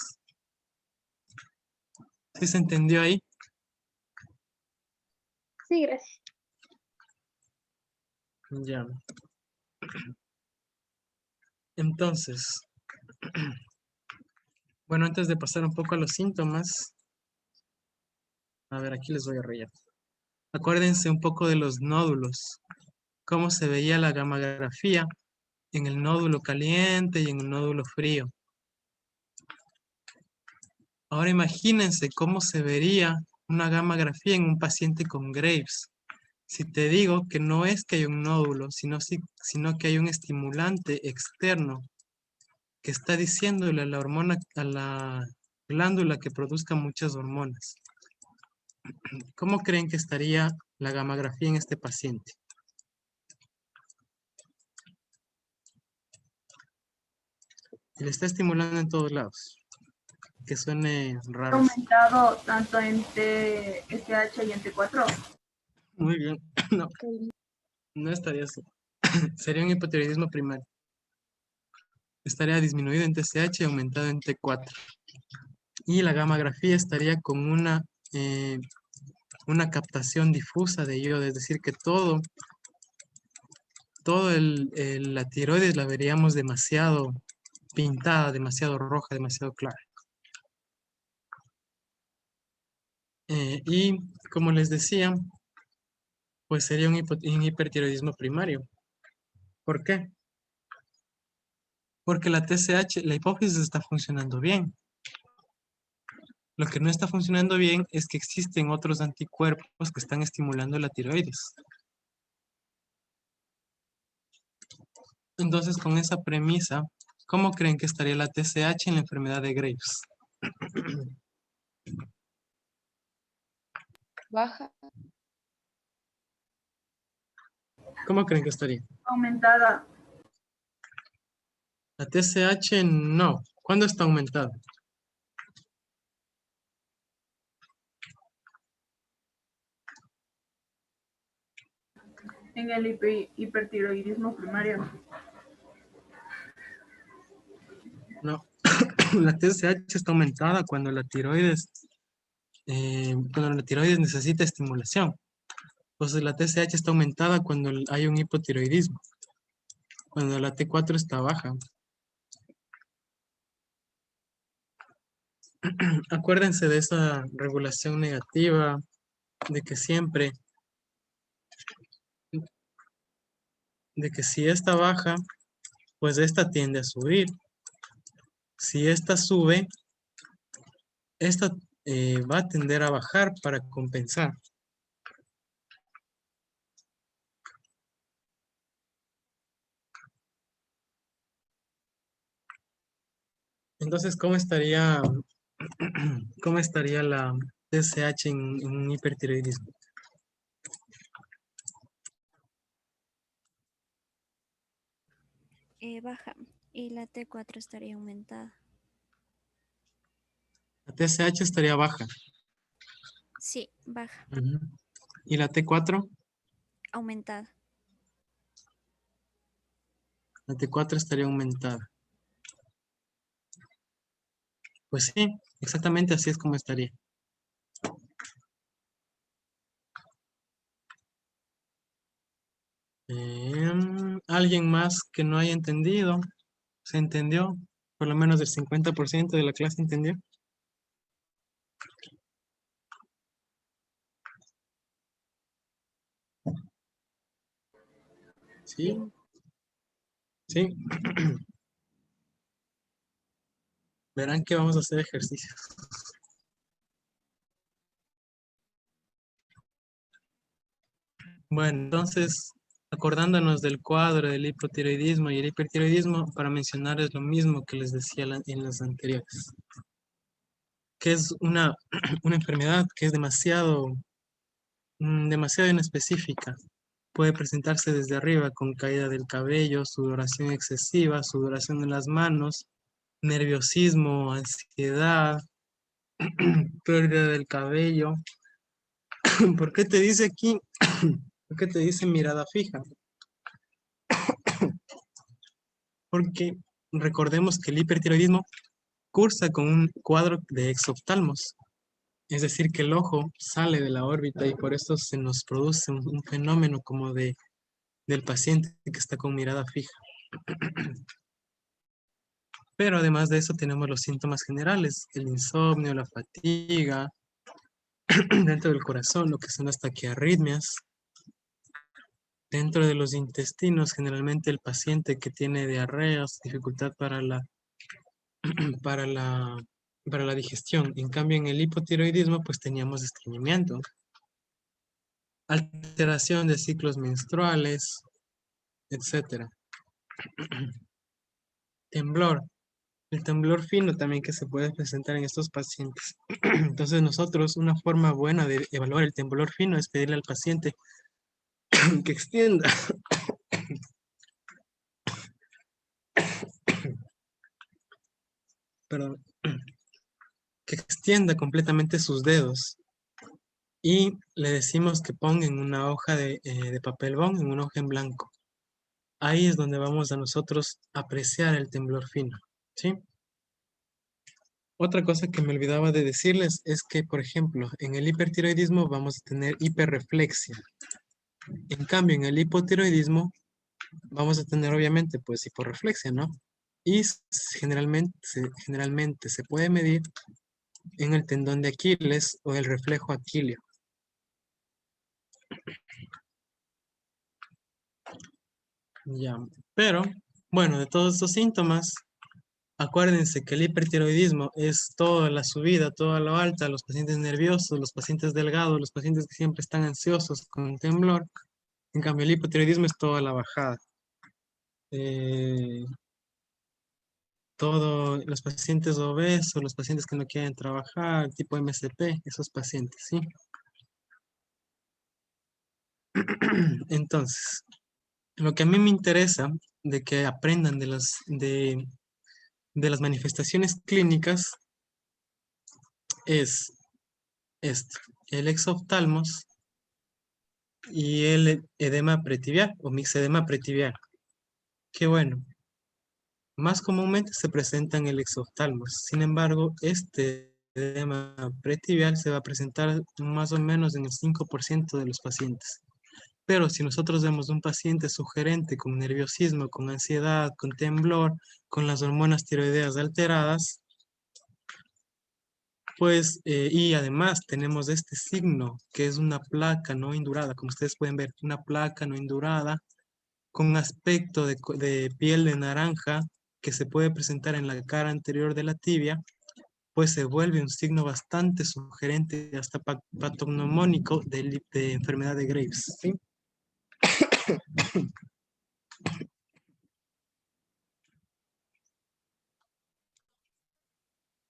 ¿Sí se entendió ahí? Sí, gracias. Ya. Entonces, bueno, antes de pasar un poco a los síntomas, a ver, aquí les voy a rayar. Acuérdense un poco de los nódulos, cómo se veía la gammagrafía en el nódulo caliente y en el nódulo frío. Ahora imagínense cómo se vería una gammagrafía en un paciente con Graves. Si te digo que no es que hay un nódulo, sino que hay un estimulante externo que está diciéndole a la hormona, a la glándula que produzca muchas hormonas. ¿Cómo creen que estaría la gammagrafía en este paciente? Y le está estimulando en todos lados. Que suene raro. Aumentado tanto en TSH y en T4. Muy bien. No, no estaría así. Sería un hipotiroidismo primario. Estaría disminuido en TSH y aumentado en T4. Y la gammagrafía estaría con una captación difusa de iodo, es decir, que la tiroides la veríamos demasiado pintada, demasiado roja, demasiado clara. Y como les decía, pues sería un hipertiroidismo primario. ¿Por qué? Porque la TSH, la hipófisis está funcionando bien. Lo que no está funcionando bien es que existen otros anticuerpos que están estimulando la tiroides. Entonces, con esa premisa, ¿cómo creen que estaría la TSH en la enfermedad de Graves? Baja. ¿Cómo creen que estaría? Aumentada. La TSH no. ¿Cuándo está aumentada? En el hipertiroidismo primario. No. La TSH está aumentada cuando la tiroides necesita estimulación. Entonces la TSH está aumentada cuando hay un hipotiroidismo, cuando la T4 está baja. Acuérdense de esa regulación negativa, de que siempre, de que si esta baja, pues esta tiende a subir. Si esta sube, esta va a tender a bajar para compensar. Entonces, cómo estaría la TSH en un hipertiroidismo? Baja y la T4 estaría aumentada. La TSH estaría baja. Sí, baja, Ujú. ¿Y la T4? aumentada. La T4 estaría aumentada. Pues sí, exactamente así es como estaría. ¿Alguien más que no haya entendido? ¿Se entendió? Por lo menos el 50% de la clase entendió. Sí, sí. Verán que vamos a hacer ejercicios. Bueno, entonces Acordándonos del cuadro del hipotiroidismo y el hipertiroidismo, para mencionar es lo mismo que les decía en las anteriores, que es una, una enfermedad que es demasiado inespecífica. Puede presentarse desde arriba con caída del cabello, sudoración excesiva, sudoración en las manos, nerviosismo, ansiedad, pérdida del cabello. ¿Por qué te dice aquí? ¿Por qué te dice mirada fija? Porque recordemos que el hipertiroidismo cursa con un cuadro de exoftalmos, es decir, que el ojo sale de la órbita y por eso se nos produce un fenómeno como del paciente que está con mirada fija. Pero además de eso tenemos los síntomas generales, el insomnio, la fatiga, dentro del corazón, lo que son las taquiarritmias. Dentro de los intestinos, generalmente el paciente que tiene diarreas, dificultad para la, para la digestión. En cambio, en el hipotiroidismo, pues teníamos estreñimiento, alteración de ciclos menstruales, etcétera. Temblor. El temblor fino también que se puede presentar en estos pacientes. Entonces nosotros, una forma buena de evaluar el temblor fino es pedirle al paciente que extienda, perdón, que extienda completamente sus dedos y le decimos que ponga en una hoja de papel bond, en una hoja en blanco. Ahí es donde vamos a nosotros apreciar el temblor fino, ¿sí? Otra cosa que me olvidaba de decirles es que, por ejemplo, en el hipertiroidismo vamos a tener hiperreflexia. En cambio, en el hipotiroidismo vamos a tener obviamente pues hiporreflexia, ¿no? Y generalmente se puede medir en el tendón de Aquiles o el reflejo aquileo. Ya, pero bueno, de todos estos síntomas, acuérdense que el hipertiroidismo es toda la subida, toda la alta, los pacientes nerviosos, los pacientes delgados, los pacientes que siempre están ansiosos con temblor. En cambio, el hipotiroidismo es toda la bajada. Todos los pacientes obesos, los pacientes que no quieren trabajar, tipo MSP, esos pacientes, ¿sí? Entonces, lo que a mí me interesa de que aprendan de las manifestaciones clínicas es esto, el exoftalmos y el edema pretibial o mixedema pretibial. Que bueno, más comúnmente se presenta en el exoftalmos. Sin embargo, este edema pretibial se va a presentar más o menos en el 5% de los pacientes. Pero si nosotros vemos un paciente sugerente con nerviosismo, con ansiedad, con temblor, con las hormonas tiroideas alteradas, pues, y además tenemos este signo que es una placa no indurada, como ustedes pueden ver, una placa no indurada con aspecto de piel de naranja que se puede presentar en la cara anterior de la tibia, pues se vuelve un signo bastante sugerente, hasta patognomónico de enfermedad de Graves, ¿sí?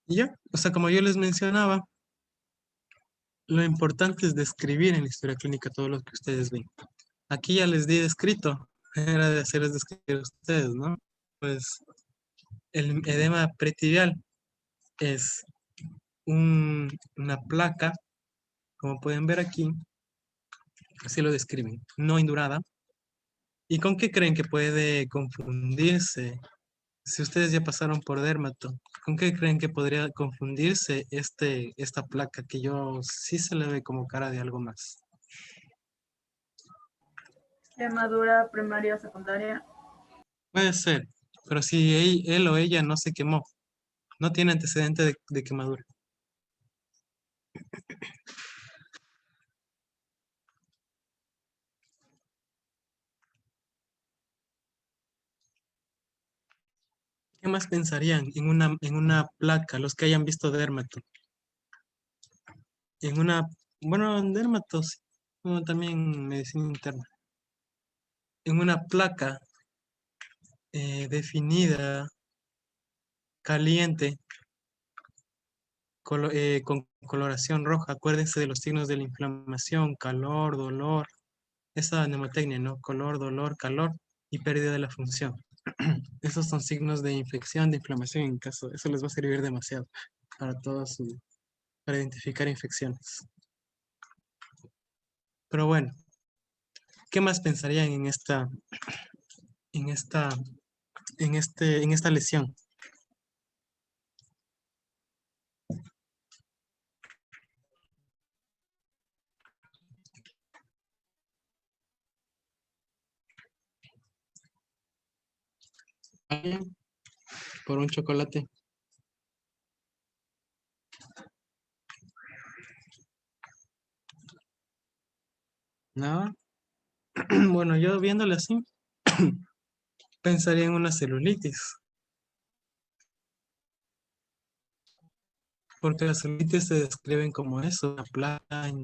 Y ya, o sea, como yo les mencionaba, lo importante es describir en la historia clínica todo lo que ustedes ven. Aquí ya les di descrito, era de hacerles describir a ustedes, ¿no? Pues el edema pretibial es una placa, como pueden ver aquí, así lo describen, no indurada. ¿Y con qué creen que puede confundirse? Si ustedes ya pasaron por dermato, ¿con qué creen que podría confundirse esta placa que yo sí se le ve como cara de algo más? Quemadura primaria o secundaria. Puede ser, pero si él o ella no se quemó, no tiene antecedente de quemadura. ¿Qué más pensarían en una placa, los que hayan visto dermato? Bueno, en dermato, sí, bueno, también medicina interna. en una placa definida, caliente, con coloración roja. Acuérdense de los signos de la inflamación, calor, dolor, esa mnemotecnia, ¿no? Color, dolor, calor y pérdida de la función. Esos son signos de infección, de inflamación en caso. Eso les va a servir demasiado para identificar infecciones. Pero bueno, ¿qué más pensarían en esta lesión? ¿Alguien? Por un chocolate. ¿Nada? Bueno, yo viéndole así, pensaría en una celulitis. Porque las celulitis se describen como eso,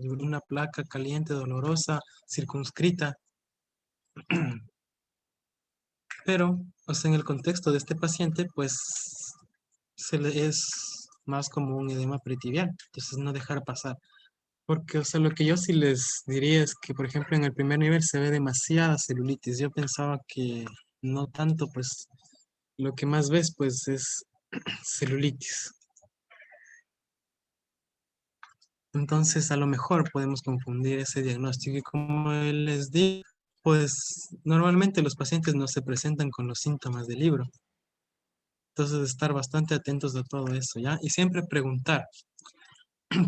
una placa caliente, dolorosa, circunscrita. Pero, o sea, en el contexto de este paciente, pues es más como un edema peritibial. Entonces, no dejar pasar. Porque, o sea, lo que yo sí les diría es que, por ejemplo, en el primer nivel se ve demasiada celulitis. Yo pensaba que no tanto, pues, lo que más ves, pues, es celulitis. Entonces, a lo mejor podemos confundir ese diagnóstico. Y como les digo, pues, normalmente los pacientes no se presentan con los síntomas del libro. Entonces, estar bastante atentos a todo eso, ¿ya? Y siempre preguntar.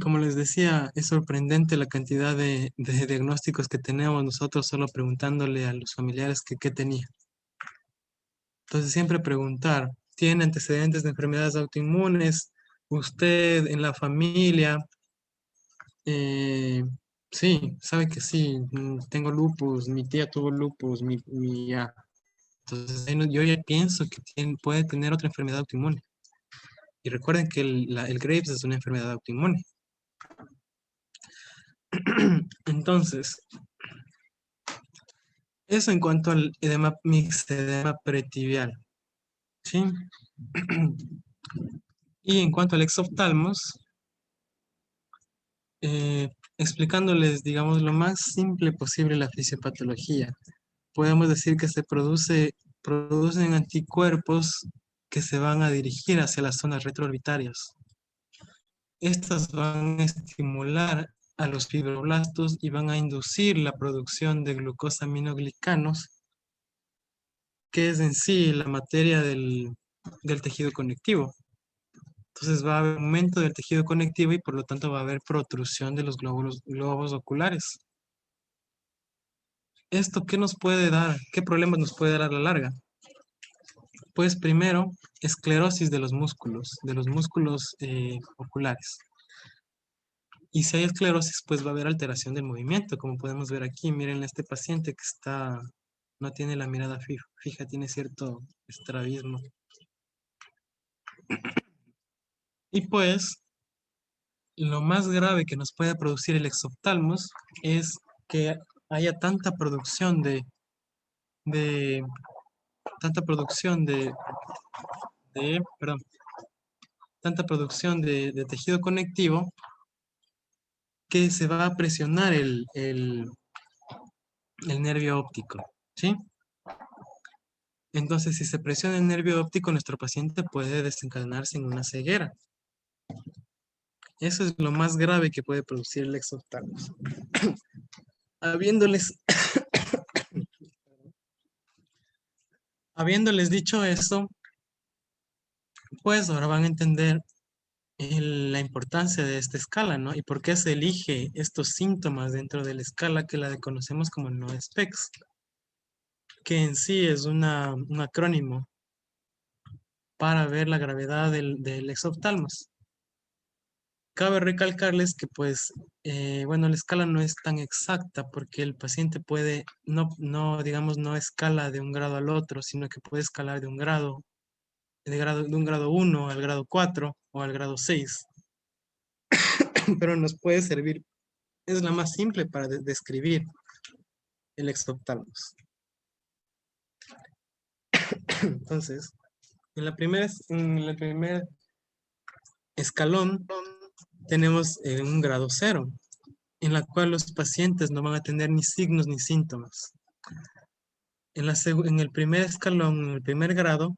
Como les decía, es sorprendente la cantidad de diagnósticos que tenemos nosotros solo preguntándole a los familiares que qué tenía. Entonces siempre preguntar, ¿tiene antecedentes de enfermedades autoinmunes? ¿Usted en la familia? Sí, sabe que sí, tengo lupus, mi tía tuvo lupus, ya. Entonces yo ya pienso que puede tener otra enfermedad autoinmune. Y recuerden que el Graves es una enfermedad autoinmune. Entonces, eso en cuanto al edema mixedema pretibial, ¿sí? Y en cuanto al exoftalmos, explicándoles, digamos, lo más simple posible la fisiopatología, podemos decir que producen anticuerpos que se van a dirigir hacia las zonas retroorbitarias. Estas van a estimular a los fibroblastos y van a inducir la producción de glucosaminoglicanos, que es en sí la materia del tejido conectivo. Entonces va a haber aumento del tejido conectivo y por lo tanto va a haber protrusión de los globos oculares. ¿Esto qué nos puede dar? ¿Qué problemas nos puede dar a la larga? Pues primero, esclerosis de los músculos oculares. Y si hay esclerosis, pues va a haber alteración del movimiento, como podemos ver aquí. Miren este paciente que no tiene la mirada fija, tiene cierto estrabismo. Y pues, lo más grave que nos puede producir el exoftalmos es que haya tanta producción de tejido conectivo que se va a presionar el nervio óptico, ¿sí? Entonces, si se presiona el nervio óptico, nuestro paciente puede desencadenarse en una ceguera. Eso es lo más grave que puede producir el exoftalmos. Habiéndoles dicho eso, pues ahora van a entender la importancia de esta escala, ¿no? Y por qué se elige estos síntomas dentro de la escala que la conocemos como NOESPEX, que en sí es un acrónimo para ver la gravedad del exoftalmos. Cabe recalcarles que, pues, bueno, la escala no es tan exacta porque el paciente puede, digamos, no escala de un grado al otro, sino que puede escalar de un grado 1 al grado 4 o al grado 6. Pero nos puede servir, es la más simple para describir el exoftalmos. Entonces, en el primer escalón tenemos un grado 0, en la cual los pacientes no van a tener ni signos ni síntomas. En el primer escalón, en el primer grado,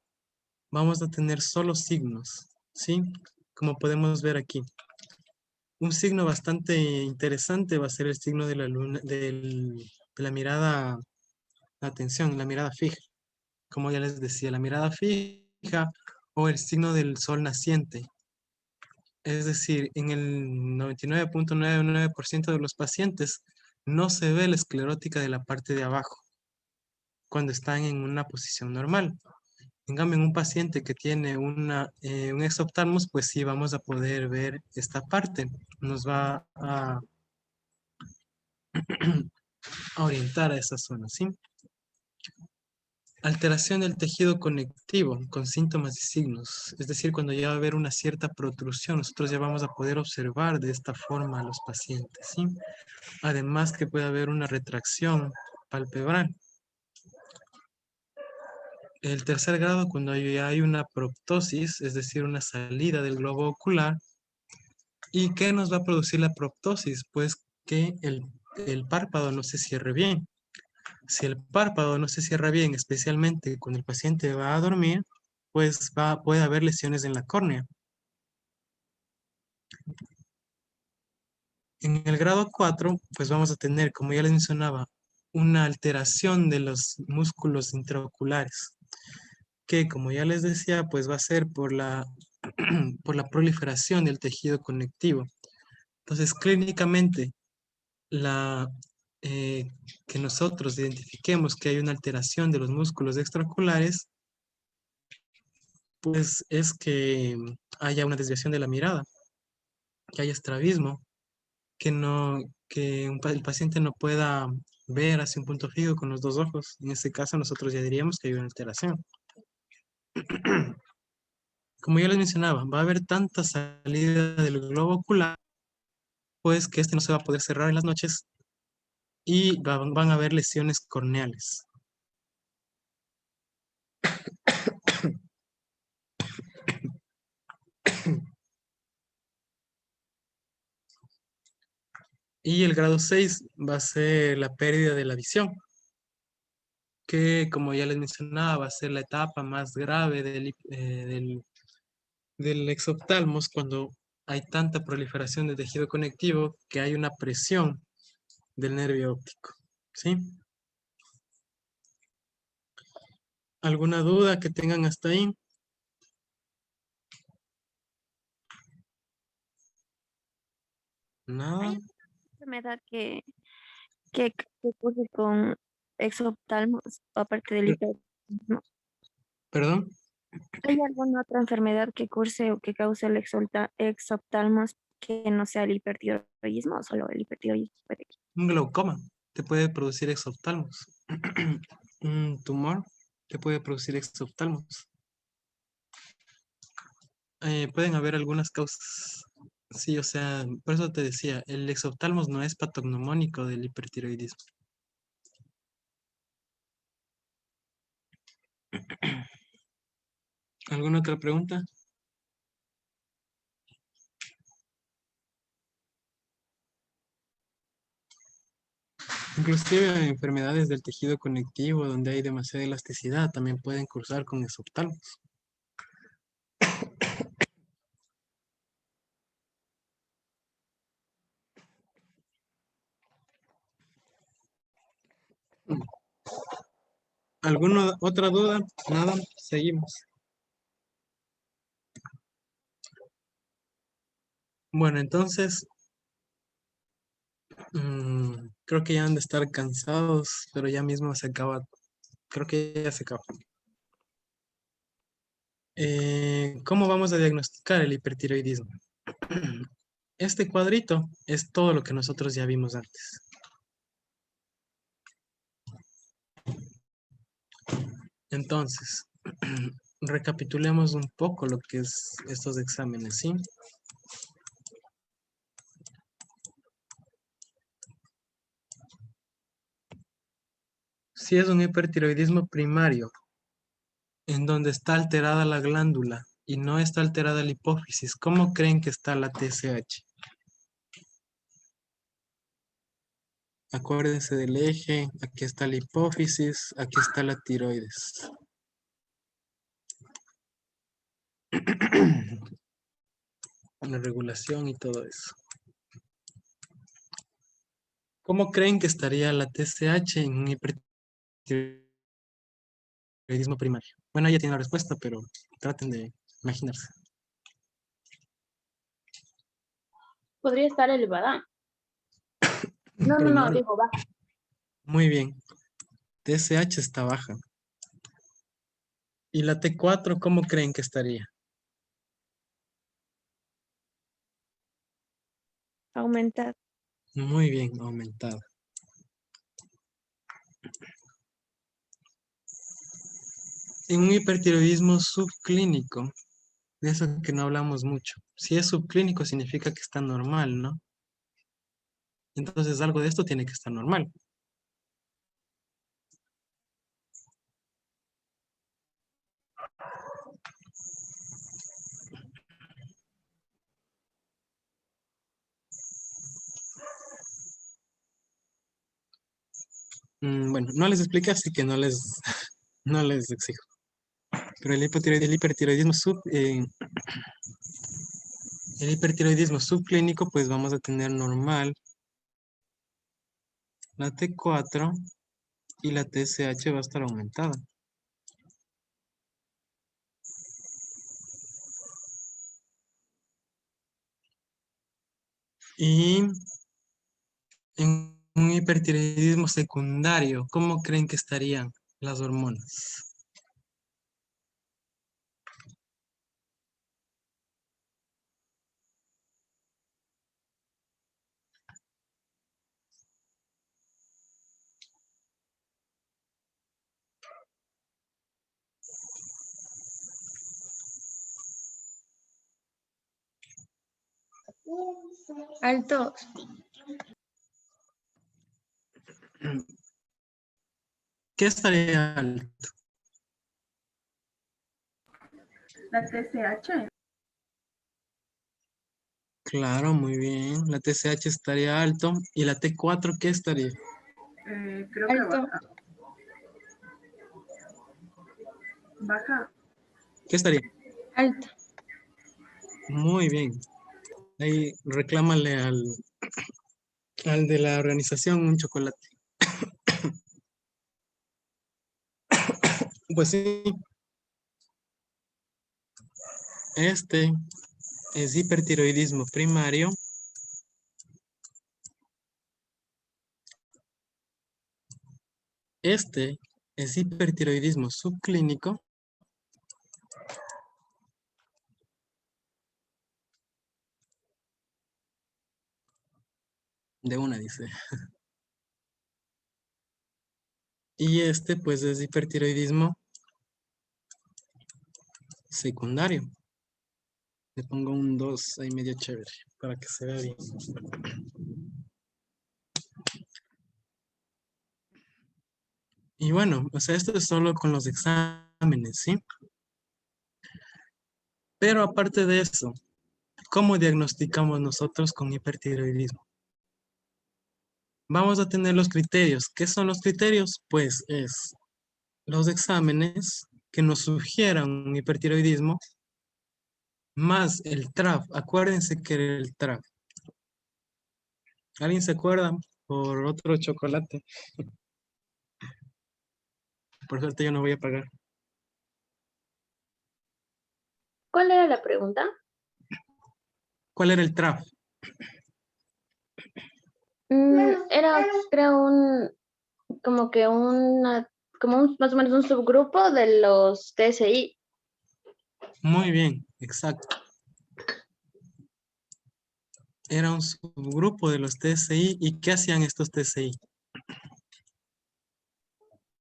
vamos a tener solo signos, ¿sí? Como podemos ver aquí. Un signo bastante interesante va a ser el signo de la luna, de la mirada, la atención, la mirada fija. Como ya les decía, la mirada fija o el signo del sol naciente. Es decir, en el 99.99% de los pacientes no se ve la esclerótica de la parte de abajo cuando están en una posición normal. En cambio, en un paciente que tiene un exoptalmos, pues sí vamos a poder ver esta parte. Nos va a orientar a esa zona, ¿sí? Alteración del tejido conectivo con síntomas y signos. Es decir, cuando ya va a haber una cierta protrusión, nosotros ya vamos a poder observar de esta forma a los pacientes, ¿sí? Además que puede haber una retracción palpebral. El tercer grado, cuando ya hay una proptosis, es decir, una salida del globo ocular. ¿Y qué nos va a producir la proptosis? Pues que el párpado no se cierre bien. Si el párpado no se cierra bien, especialmente cuando el paciente va a dormir, pues puede haber lesiones en la córnea. En el grado 4, pues vamos a tener, como ya les mencionaba, una alteración de los músculos intraoculares, que como ya les decía, pues va a ser por por la proliferación del tejido conectivo. Entonces, clínicamente, la, eh, que nosotros identifiquemos que hay una alteración de los músculos extraoculares, pues es que haya una desviación de la mirada, que haya estrabismo, que no, el paciente no pueda ver hacia un punto fijo con los dos ojos. En este caso nosotros ya diríamos que hay una alteración. Como ya les mencionaba, va a haber tanta salida del globo ocular, pues que este no se va a poder cerrar en las noches y van a haber lesiones corneales. Y el grado 6 va a ser la pérdida de la visión, que como ya les mencionaba, va a ser la etapa más grave del exoftalmos cuando hay tanta proliferación de tejido conectivo que hay una presión del nervio óptico, ¿sí? ¿Alguna duda que tengan hasta ahí? Nada. Hay enfermedad que ocurre con exoftalmos, aparte del hipertiroidismo. Perdón, ¿Hay alguna otra enfermedad que curse o que cause el exoftalmos que no sea el hipertiroidismo o solo el hipertiroidismo? un glaucoma te puede producir exoftalmos. Un tumor te puede producir exoftalmos. Pueden haber algunas causas. Sí, o sea, por eso te decía, el exoftalmos no es patognomónico del hipertiroidismo. ¿Alguna otra pregunta? Inclusive enfermedades del tejido conectivo donde hay demasiada elasticidad también pueden cursar con exoftalmos. ¿Alguna otra duda? Nada, seguimos. Bueno, entonces, creo que ya han de estar cansados, pero ya mismo se acaba, creo que ya se acaba. ¿Cómo vamos a diagnosticar el hipertiroidismo? Este cuadrito es todo lo que nosotros ya vimos antes. Entonces, recapitulemos un poco lo que es estos exámenes, ¿sí? Si es un hipertiroidismo primario, en donde está alterada la glándula y no está alterada la hipófisis, ¿cómo creen que está la TSH? Acuérdense del eje, aquí está la hipófisis, aquí está la tiroides. La regulación y todo eso. ¿Cómo creen que estaría la TSH en un hipertiroidismo primario? Bueno, ya tiene la respuesta, pero traten de imaginarse. Podría estar elevada. No, Primario. digo baja. Muy bien. TSH está baja. ¿Y la T4 cómo creen que estaría? Aumentar. Muy bien, aumentada. En un hipertiroidismo subclínico, de eso que no hablamos mucho. Si es subclínico significa que está normal, ¿no? Entonces algo de esto tiene que estar normal. Bueno, no les expliqué, así que no les, no les exijo. Pero el hipertiroidismo subclínico, pues vamos a tener normal la T4 y la TSH va a estar aumentada. Y en un hipertiroidismo secundario, ¿cómo creen que estarían las hormonas? Alto. ¿Qué estaría alto? La TSH. Claro, muy bien. La TSH estaría alto. ¿Y la T4 qué estaría? Creo que Alto. baja. Baja. ¿Qué estaría? Alto. Muy bien. Ahí reclámale al de la organización un chocolate. Pues sí, este es hipertiroidismo primario. Este es hipertiroidismo subclínico. De una, dice. Y este, pues, es hipertiroidismo secundario. Le pongo un 2 ahí medio chévere para que se vea bien. Y bueno, o sea, esto es solo con los exámenes, ¿sí? Pero aparte de eso, ¿cómo diagnosticamos nosotros con hipertiroidismo? Vamos a tener los criterios. ¿Qué son los criterios? Pues es los exámenes que nos sugieran un hipertiroidismo más el TRAF. Acuérdense que era el TRAF. ¿Alguien se acuerda? Por otro chocolate. Por suerte yo no voy a pagar. ¿Cuál era la pregunta? ¿Cuál era el TRAF? Era, creo, como que más o menos un subgrupo de los TSI. Muy bien, exacto. Era un subgrupo de los TSI. ¿Y qué hacían estos TSI?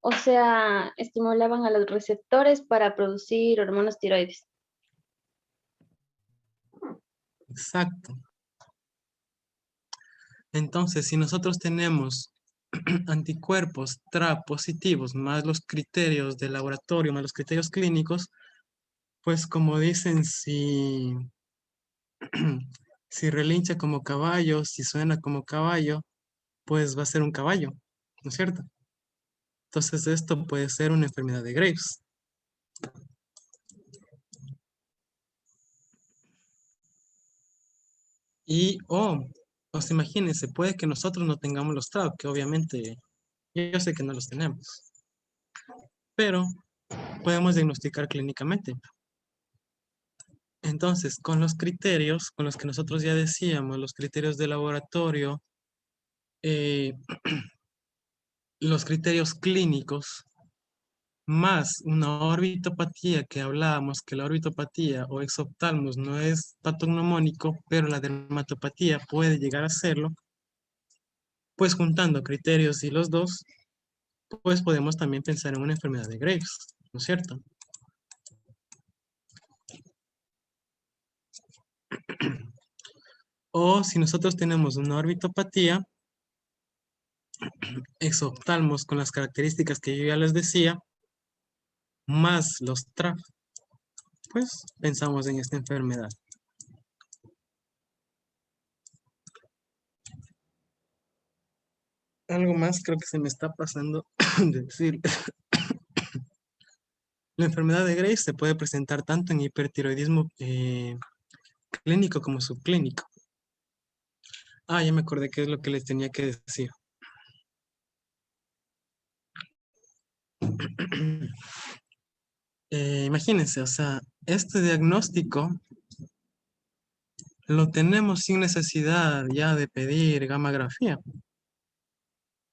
O sea, estimulaban a los receptores para producir hormonas tiroides. Exacto. Entonces, si nosotros tenemos anticuerpos TRAP positivos más los criterios de laboratorio, más los criterios clínicos, pues como dicen, si relincha como caballo, si suena como caballo, pues va a ser un caballo, ¿no es cierto? Entonces esto puede ser una enfermedad de Graves. Y, pues imagínense, puede que nosotros no tengamos los TRAP, que obviamente yo sé que no los tenemos, pero podemos diagnosticar clínicamente. Entonces, con los criterios, con los que nosotros ya decíamos, los criterios de laboratorio, eh, los criterios clínicos, más una orbitopatía que hablábamos, que la orbitopatía o exoftalmos no es patognomónico, pero la dermatopatía puede llegar a serlo, pues juntando criterios y los dos, pues podemos también pensar en una enfermedad de Graves, ¿no es cierto? O si nosotros tenemos una orbitopatía, exoftalmos con las características que yo ya les decía, más los TRAF, pues pensamos en esta enfermedad. Algo más creo que se me está pasando de decir. La enfermedad de Graves se puede presentar tanto en hipertiroidismo clínico como subclínico. Ah, ya me acordé qué es lo que les tenía que decir. Imagínense, o sea, este diagnóstico lo tenemos sin necesidad ya de pedir gammagrafía.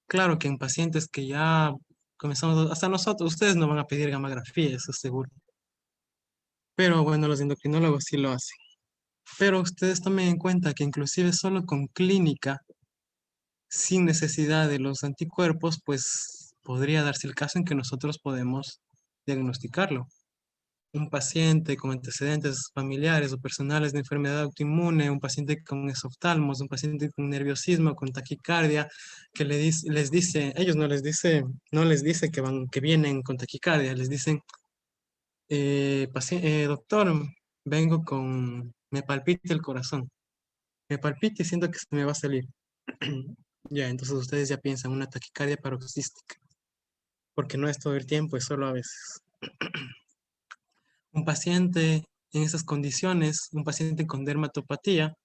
Claro que en pacientes que ya comenzamos, hasta nosotros, ustedes no van a pedir gammagrafía, eso es seguro. Pero bueno, los endocrinólogos sí lo hacen. Pero ustedes tomen en cuenta que inclusive solo con clínica, sin necesidad de los anticuerpos, pues podría darse el caso en que nosotros podemos diagnosticarlo. Un paciente con antecedentes familiares o personales de enfermedad autoinmune, un paciente con esoftalmos, un paciente con nerviosismo, con taquicardia, que les dice, ellos no les dice que vienen con taquicardia, les dicen, doctor, vengo me palpita el corazón, me palpita y siento que se me va a salir. Ya, entonces ustedes ya piensan una taquicardia paroxística, porque no es todo el tiempo, es solo a veces. Un paciente en esas condiciones, un paciente con dermatopatía,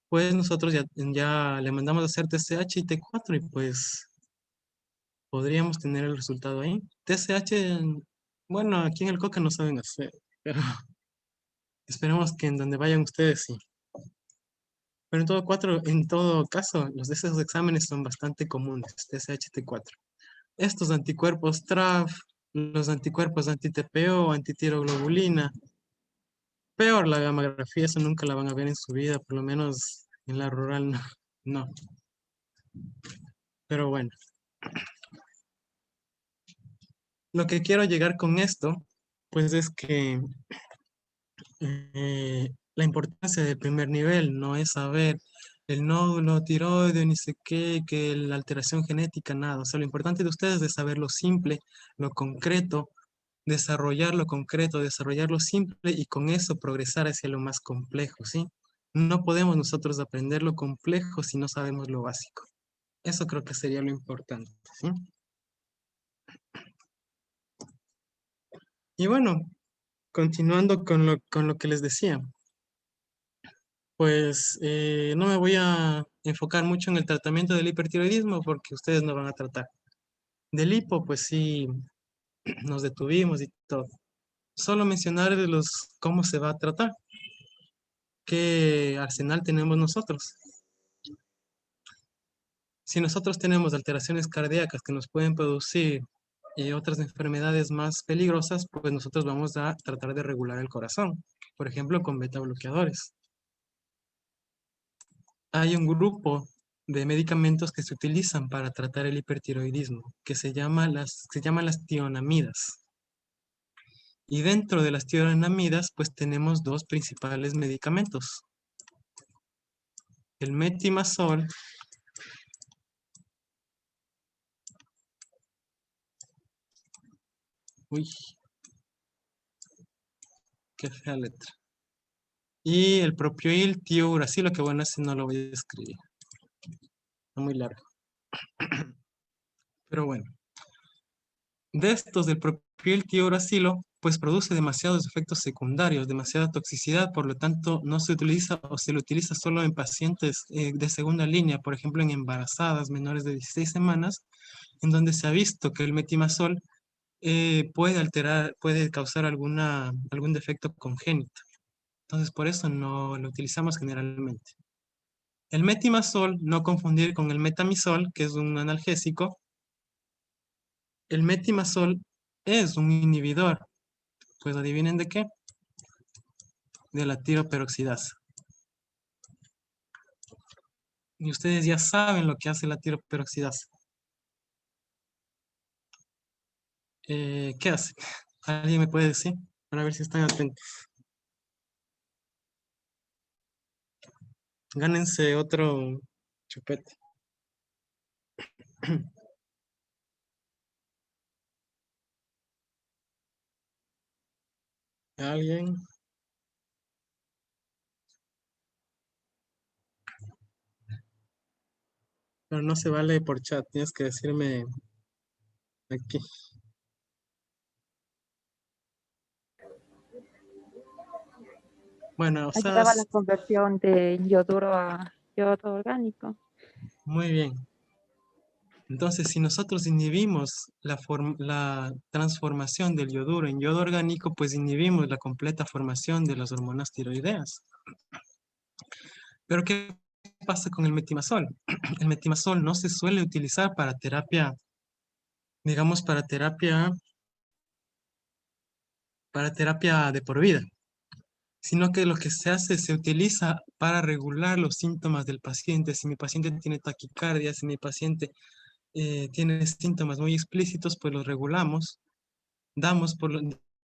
pues nosotros ya le mandamos a hacer TSH y T4 y pues podríamos tener el resultado ahí. TSH, bueno, aquí en el COCA no saben hacer, pero esperemos que en donde vayan ustedes sí. Pero en todo caso, de esos exámenes son bastante comunes, TSH, T4. Estos anticuerpos TRAF, los anticuerpos anti-TPO, antitiroglobulina, peor la gammagrafía, eso nunca la van a ver en su vida, por lo menos en la rural no. No. Pero bueno. Lo que quiero llegar con esto, pues es que la importancia del primer nivel no es saber el nódulo tiroideo, ni sé qué, que la alteración genética, nada. O sea, lo importante de ustedes es saber lo simple, lo concreto, desarrollar lo concreto, desarrollar lo simple y con eso progresar hacia lo más complejo, ¿sí? No podemos nosotros aprender lo complejo si no sabemos lo básico. Eso creo que sería lo importante, ¿sí? Y bueno, continuando con lo que les decía, pues no me voy a enfocar mucho en el tratamiento del hipertiroidismo porque ustedes no van a tratar. Del hipo, pues sí, nos detuvimos y todo. Solo mencionar cómo se va a tratar, qué arsenal tenemos nosotros. Si nosotros tenemos alteraciones cardíacas que nos pueden producir otras enfermedades más peligrosas, pues nosotros vamos a tratar de regular el corazón, por ejemplo, con beta bloqueadores. Hay un grupo de medicamentos que se utilizan para tratar el hipertiroidismo, que se llaman las tionamidas. Y dentro de las tionamidas, pues tenemos dos principales medicamentos. El metimazol Uy, qué fea letra. Y el propioil tiouracilo, que bueno, ese no lo voy a escribir. Está muy largo. Pero bueno. De estos, del propioil tiouracilo, pues produce demasiados efectos secundarios, demasiada toxicidad, por lo tanto no se utiliza o se lo utiliza solo en pacientes de segunda línea, por ejemplo en embarazadas menores de 16 semanas, en donde se ha visto que el metimazol puede alterar, puede causar algún defecto congénito. Entonces por eso no lo utilizamos generalmente. El metimazol, no confundir con el metamizol, que es un analgésico. El metimazol es un inhibidor. Pues adivinen de qué. De la tiroperoxidasa. Y ustedes ya saben lo que hace la tiroperoxidasa. ¿Qué hace? ¿Alguien me puede decir? Para ver si están atentos. Gánense otro chupete. ¿Alguien? Pero no se vale por chat, tienes que decirme aquí. Bueno, o sea, Ayudaba a la conversión de yoduro a yodo orgánico. muy bien. Entonces, si nosotros inhibimos la transformación del yoduro en yodo orgánico, pues inhibimos la completa formación de las hormonas tiroideas. Pero ¿qué pasa con el metimazol? El metimazol no se suele utilizar para terapia, digamos, para terapia de por vida, sino que lo que se hace, se utiliza para regular los síntomas del paciente. Si mi paciente tiene taquicardia, si mi paciente tiene síntomas muy explícitos, pues los regulamos, damos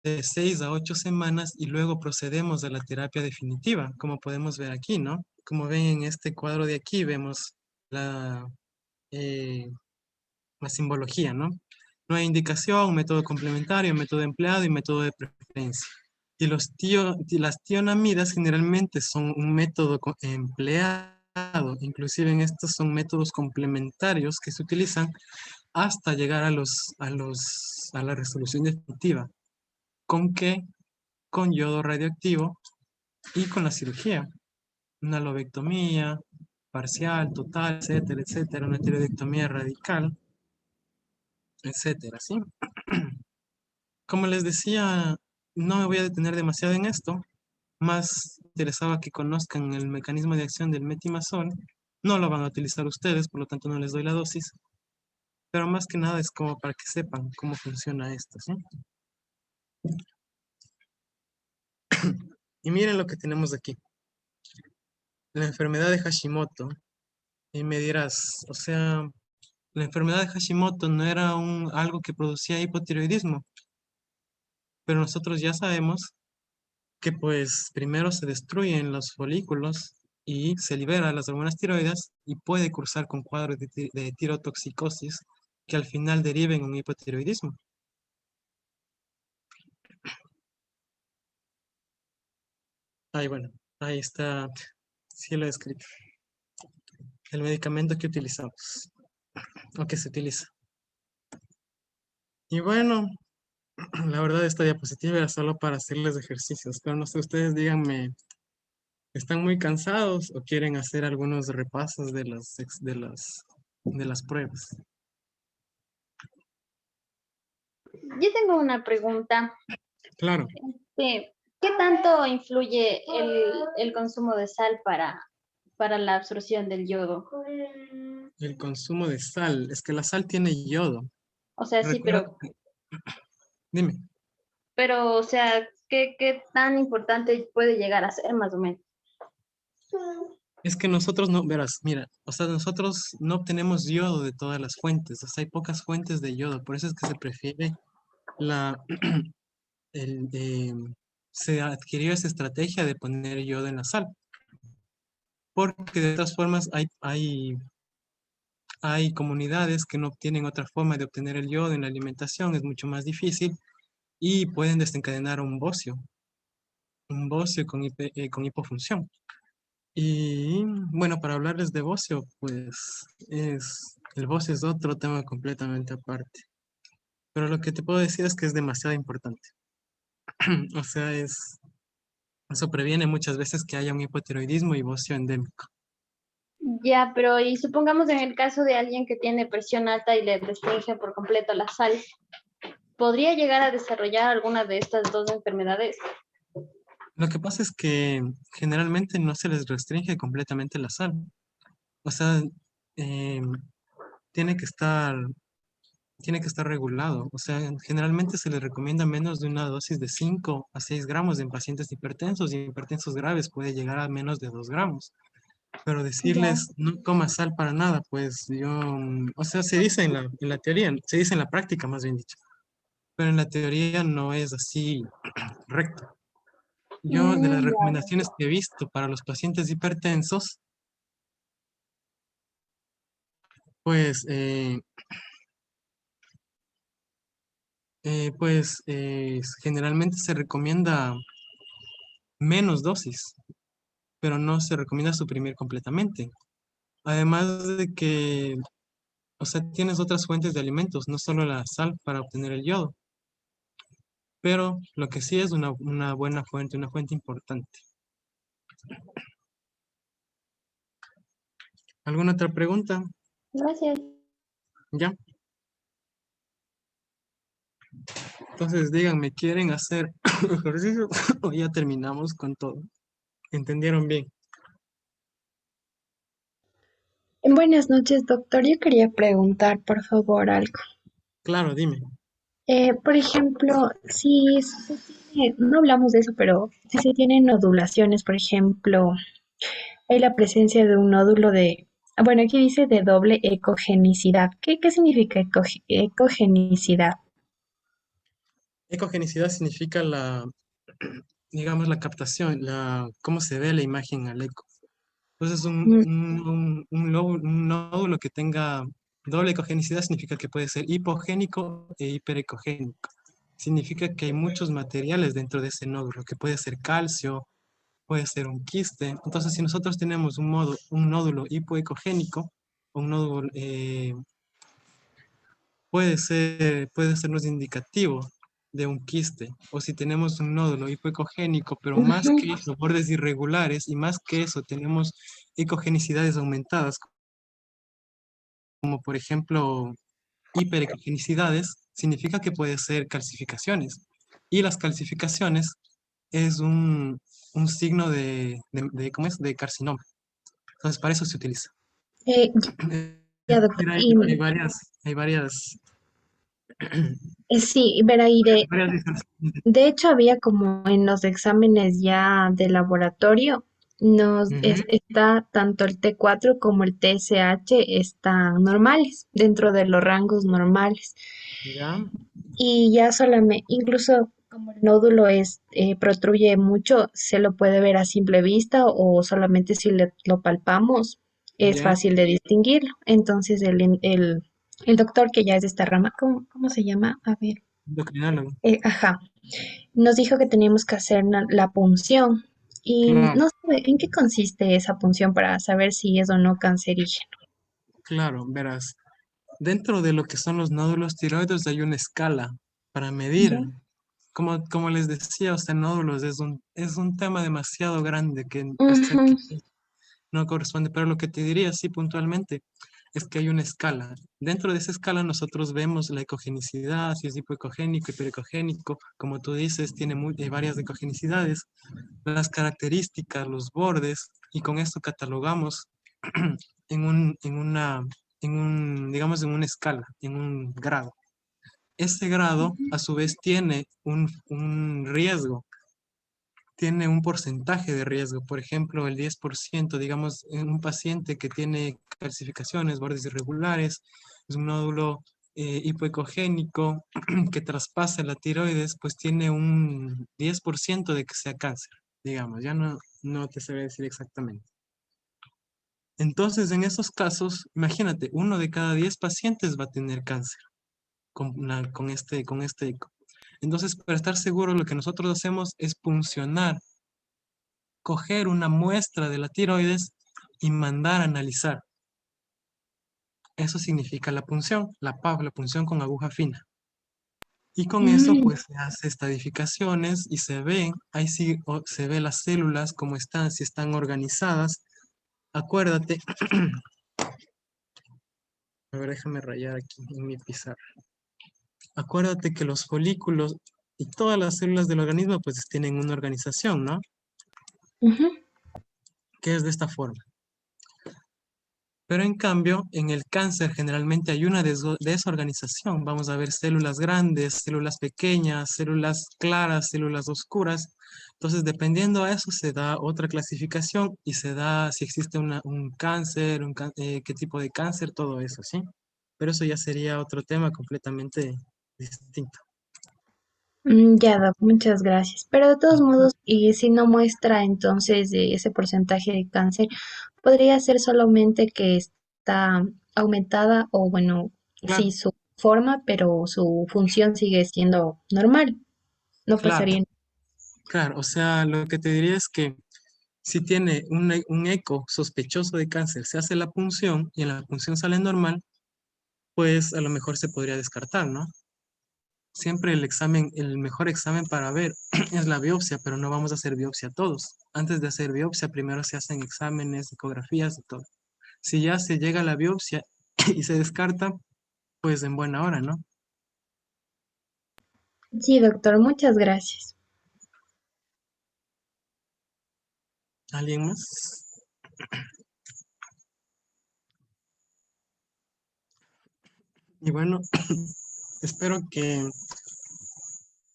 de 6 a 8 semanas y luego procedemos a la terapia definitiva, como podemos ver aquí, ¿no? Como ven en este cuadro de aquí, vemos eh, la simbología, ¿no? No hay indicación, método complementario, método empleado y método de preferencia. Y las tionamidas generalmente son un método empleado, inclusive en estos son métodos complementarios que se utilizan hasta llegar a la resolución definitiva. ¿Con qué? Con yodo radioactivo y con la cirugía. Una lobectomía parcial, total, etcétera, etcétera, una tiroidectomía radical, etcétera, ¿sí? Como les decía, no me voy a detener demasiado en esto, más interesaba que conozcan el mecanismo de acción del metimazol. No lo van a utilizar ustedes, por lo tanto no les doy la dosis, pero más que nada es como para que sepan cómo funciona esto, ¿sí? Y miren lo que tenemos aquí. La enfermedad de Hashimoto. Y me dirás, o sea, la enfermedad de Hashimoto no era algo que producía hipotiroidismo, pero nosotros ya sabemos que pues primero se destruyen los folículos y se liberan las hormonas tiroides y puede cursar con cuadros de tirotoxicosis que al final deriven en un hipotiroidismo. Ahí bueno, ahí está, sí lo he escrito. El medicamento que utilizamos, o que se utiliza. Y bueno, la verdad esta diapositiva era solo para hacerles ejercicios, pero no sé, ustedes díganme, ¿están muy cansados o quieren hacer algunos repasos de las pruebas? Yo tengo una pregunta. Claro, ¿Qué tanto influye el consumo de sal para la absorción del yodo? el consumo de sal, es que la sal tiene yodo. O sea, sí, Recuerda, dime, o sea, ¿qué tan importante puede llegar a ser más o menos? es que nosotros no, verás, mira, o sea, nosotros no obtenemos yodo de todas las fuentes, o sea, hay pocas fuentes de yodo, por eso es que se prefiere la, el, se adquirió esa estrategia de poner yodo en la sal, porque de todas formas hay comunidades que no obtienen otra forma de obtener el yodo en la alimentación, es mucho más difícil, y pueden desencadenar un bocio con hipofunción. Y bueno, para hablarles de bocio, pues el bocio es otro tema completamente aparte. Pero lo que te puedo decir es que es demasiado importante. O sea, eso previene muchas veces que haya un hipotiroidismo y bocio endémico. Ya, pero y supongamos en el caso de alguien que tiene presión alta y le restringe por completo la sal, ¿podría llegar a desarrollar alguna de estas dos enfermedades? Lo que pasa es que generalmente no se les restringe completamente la sal. O sea, eh, tiene que estar, tiene que estar regulado. O sea, generalmente se les recomienda menos de una dosis de 5 a 6 gramos en pacientes hipertensos y hipertensos graves puede llegar a menos de 2 gramos. Pero Ya. decirles no coma sal para nada, pues yo, o sea, se dice en la teoría, se dice en la práctica más bien dicho, pero en la teoría no es así recto. Yo de las Ya. recomendaciones que he visto para los pacientes hipertensos, pues, generalmente se recomienda menos dosis, pero no se recomienda suprimir completamente. Además de que, o sea, tienes otras fuentes de alimentos, no solo la sal para obtener el yodo, pero lo que sí es una buena fuente, una fuente importante. ¿Alguna otra pregunta? Gracias. ¿Ya? Entonces díganme, ¿quieren hacer ejercicio o ya terminamos con todo? ¿Entendieron bien? Buenas noches, doctor. Yo quería preguntar, por favor, algo. Claro, dime. Por ejemplo, si se tiene, no hablamos de eso, pero si se tienen nodulaciones, por ejemplo, hay la presencia de un nódulo bueno, aquí dice de doble ecogenicidad. ¿Qué significa ecogenicidad? Ecogenicidad significa digamos, la captación, cómo se ve la imagen al eco. Entonces, Mm, un nódulo que tenga doble ecogenicidad significa que puede ser hipogénico e hiperecogénico. Significa que hay muchos materiales dentro de ese nódulo, que puede ser calcio, puede ser un quiste. Entonces, si nosotros tenemos un nódulo hipoecogénico, un nódulo puede sernos indicativo de un quiste. O si tenemos un nódulo hipoecogénico, pero más ujú. que eso, bordes irregulares, y más que eso, tenemos ecogenicidades aumentadas, como por ejemplo hiperecogenicidades, significa que puede ser calcificaciones. Y las calcificaciones es un signo ¿cómo es? De carcinoma. Entonces, para eso se utiliza. Eh, Es ya, doctor. decir, hay Sí, verá, varias diferencias. de hecho había como en los exámenes ya de laboratorio, Ujú, está tanto el T4 como el TSH están normales, dentro de los rangos normales. ya, Y ya solamente, incluso como el nódulo protruye mucho, se lo puede ver a simple vista o solamente si lo palpamos es ya, fácil de distinguirlo. Entonces el doctor que ya es de esta rama, ¿cómo se llama? A ver, endocrinólogo. ajá, nos dijo que teníamos que hacer la punción y Claro, no sé en qué consiste esa punción para saber si es o no cancerígeno. claro, verás. Dentro de lo que son los nódulos tiroides hay una escala para medir. ¿Ya? Como les decía, o sea, nódulos es un tema demasiado grande que, o sea, Ujú. que no corresponde, pero lo que te diría así puntualmente es que hay una escala. Dentro de esa escala nosotros vemos la ecogenicidad, si es hipoecogénico, hiperecogénico, como tú dices, tiene varias ecogenicidades, las características, los bordes, y con esto catalogamos en digamos, en una escala, en un grado. Ese grado, a su vez, tiene un riesgo, tiene un porcentaje de riesgo. Por ejemplo, el 10%, digamos, en un paciente que tiene calcificaciones, bordes irregulares, es un nódulo hipoecogénico que traspasa la tiroides, pues tiene un 10% de que sea cáncer, digamos, ya no te sabría decir exactamente. Entonces, en esos casos, imagínate, uno de cada 10 pacientes va a tener cáncer con este eco. Entonces, para estar seguro, lo que nosotros hacemos es puncionar, coger una muestra de la tiroides y mandar a analizar. Eso significa la punción, la punción con aguja fina. Y con eso, Mm, pues, se hace estadificaciones y se ven, ahí sí se ve las células, cómo están, si están organizadas. Acuérdate, a ver, déjame rayar aquí en mi pizarra. Acuérdate que los folículos y todas las células del organismo, pues, tienen una organización, ¿no? ujú. Que es de esta forma. Pero en cambio, en el cáncer generalmente hay una desorganización. Vamos a ver células grandes, células pequeñas, células claras, células oscuras. Entonces, dependiendo a eso, se da otra clasificación y se da si existe un cáncer, qué tipo de cáncer, todo eso, ¿sí? Pero eso ya sería otro tema completamente distinto. Ya, Doc, muchas gracias. Pero de todos modos, y si no muestra entonces ese porcentaje de cáncer, podría ser solamente que está aumentada o bueno, Claro, sí, su forma, pero su función sigue siendo normal. No claro, pasaría. claro. O sea, lo que te diría es que si tiene un eco sospechoso de cáncer, se hace la punción y en la punción sale normal, pues a lo mejor se podría descartar, ¿no? Siempre el mejor examen para ver es la biopsia, pero no vamos a hacer biopsia todos. Antes de hacer biopsia, primero se hacen exámenes, ecografías y todo. Si ya se llega a la biopsia y se descarta, pues en buena hora, ¿no? Sí, doctor, muchas gracias. ¿Alguien más? Y bueno, espero que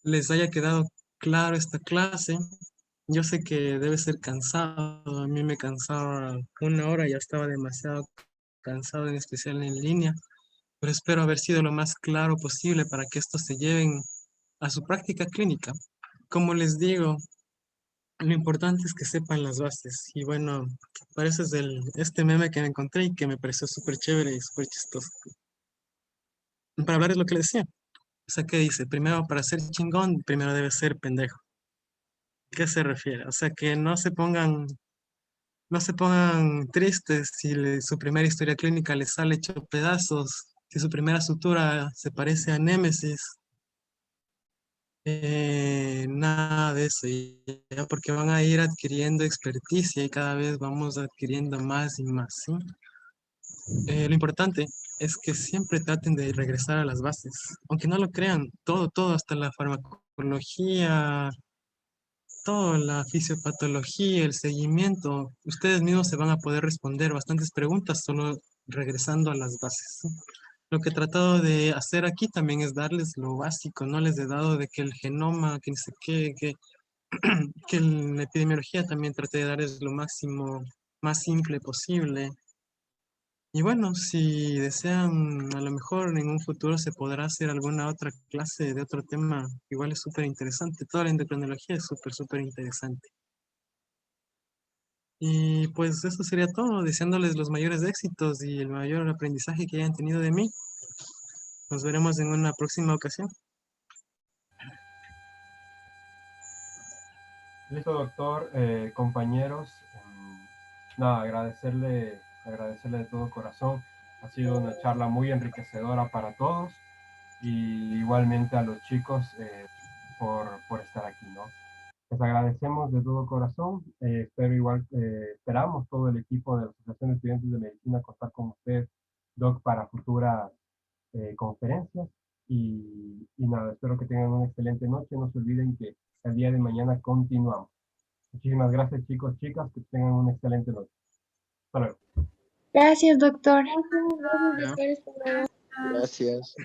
les haya quedado claro esta clase. Yo sé que debe ser cansado, a mí me cansaba una hora, ya estaba demasiado cansado, en especial en línea, pero espero haber sido lo más claro posible para que estos se lleven a su práctica clínica. Como les digo, lo importante es que sepan las bases. Y bueno, parece es este meme que me encontré y que me pareció súper chévere y súper chistoso. Para hablar de lo que les decía. O sea, ¿qué dice? Primero, para ser chingón, primero debe ser pendejo. ¿Qué se refiere? O sea, que no se pongan tristes si su primera historia clínica les sale hecho pedazos, si su primera sutura se parece a Némesis, nada de eso, y ya porque van a ir adquiriendo experticia y cada vez vamos adquiriendo más y más, ¿sí? Lo importante es que siempre traten de regresar a las bases, aunque no lo crean, todo, hasta la farmacología, toda la fisiopatología, el seguimiento, ustedes mismos se van a poder responder bastantes preguntas solo regresando a las bases, ¿sí? Lo que he tratado de hacer aquí también es darles lo básico, no les he dado de que el genoma, que no sé qué, que la epidemiología también traté de darles lo máximo, más simple posible. Y bueno, si desean, a lo mejor en un futuro se podrá hacer alguna otra clase de otro tema, igual es súper interesante. Toda la endocrinología es súper, súper interesante. Y pues eso sería todo, deseándoles los mayores éxitos y el mayor aprendizaje que hayan tenido de mí. Nos veremos en una próxima ocasión. Listo, doctor, compañeros. Nada, agradecerle de todo corazón. Ha sido una charla muy enriquecedora para todos y igualmente a los chicos por estar aquí, ¿no? Les agradecemos de todo corazón. Esperamos todo el equipo de la Asociación de Estudiantes de Medicina contar con usted, Doc, para futuras conferencias. Y nada, espero que tengan una excelente noche. No se olviden que el día de mañana continuamos. Muchísimas gracias, chicos, chicas, que tengan una excelente noche. Hasta luego. Gracias, doctor. Ya. Gracias.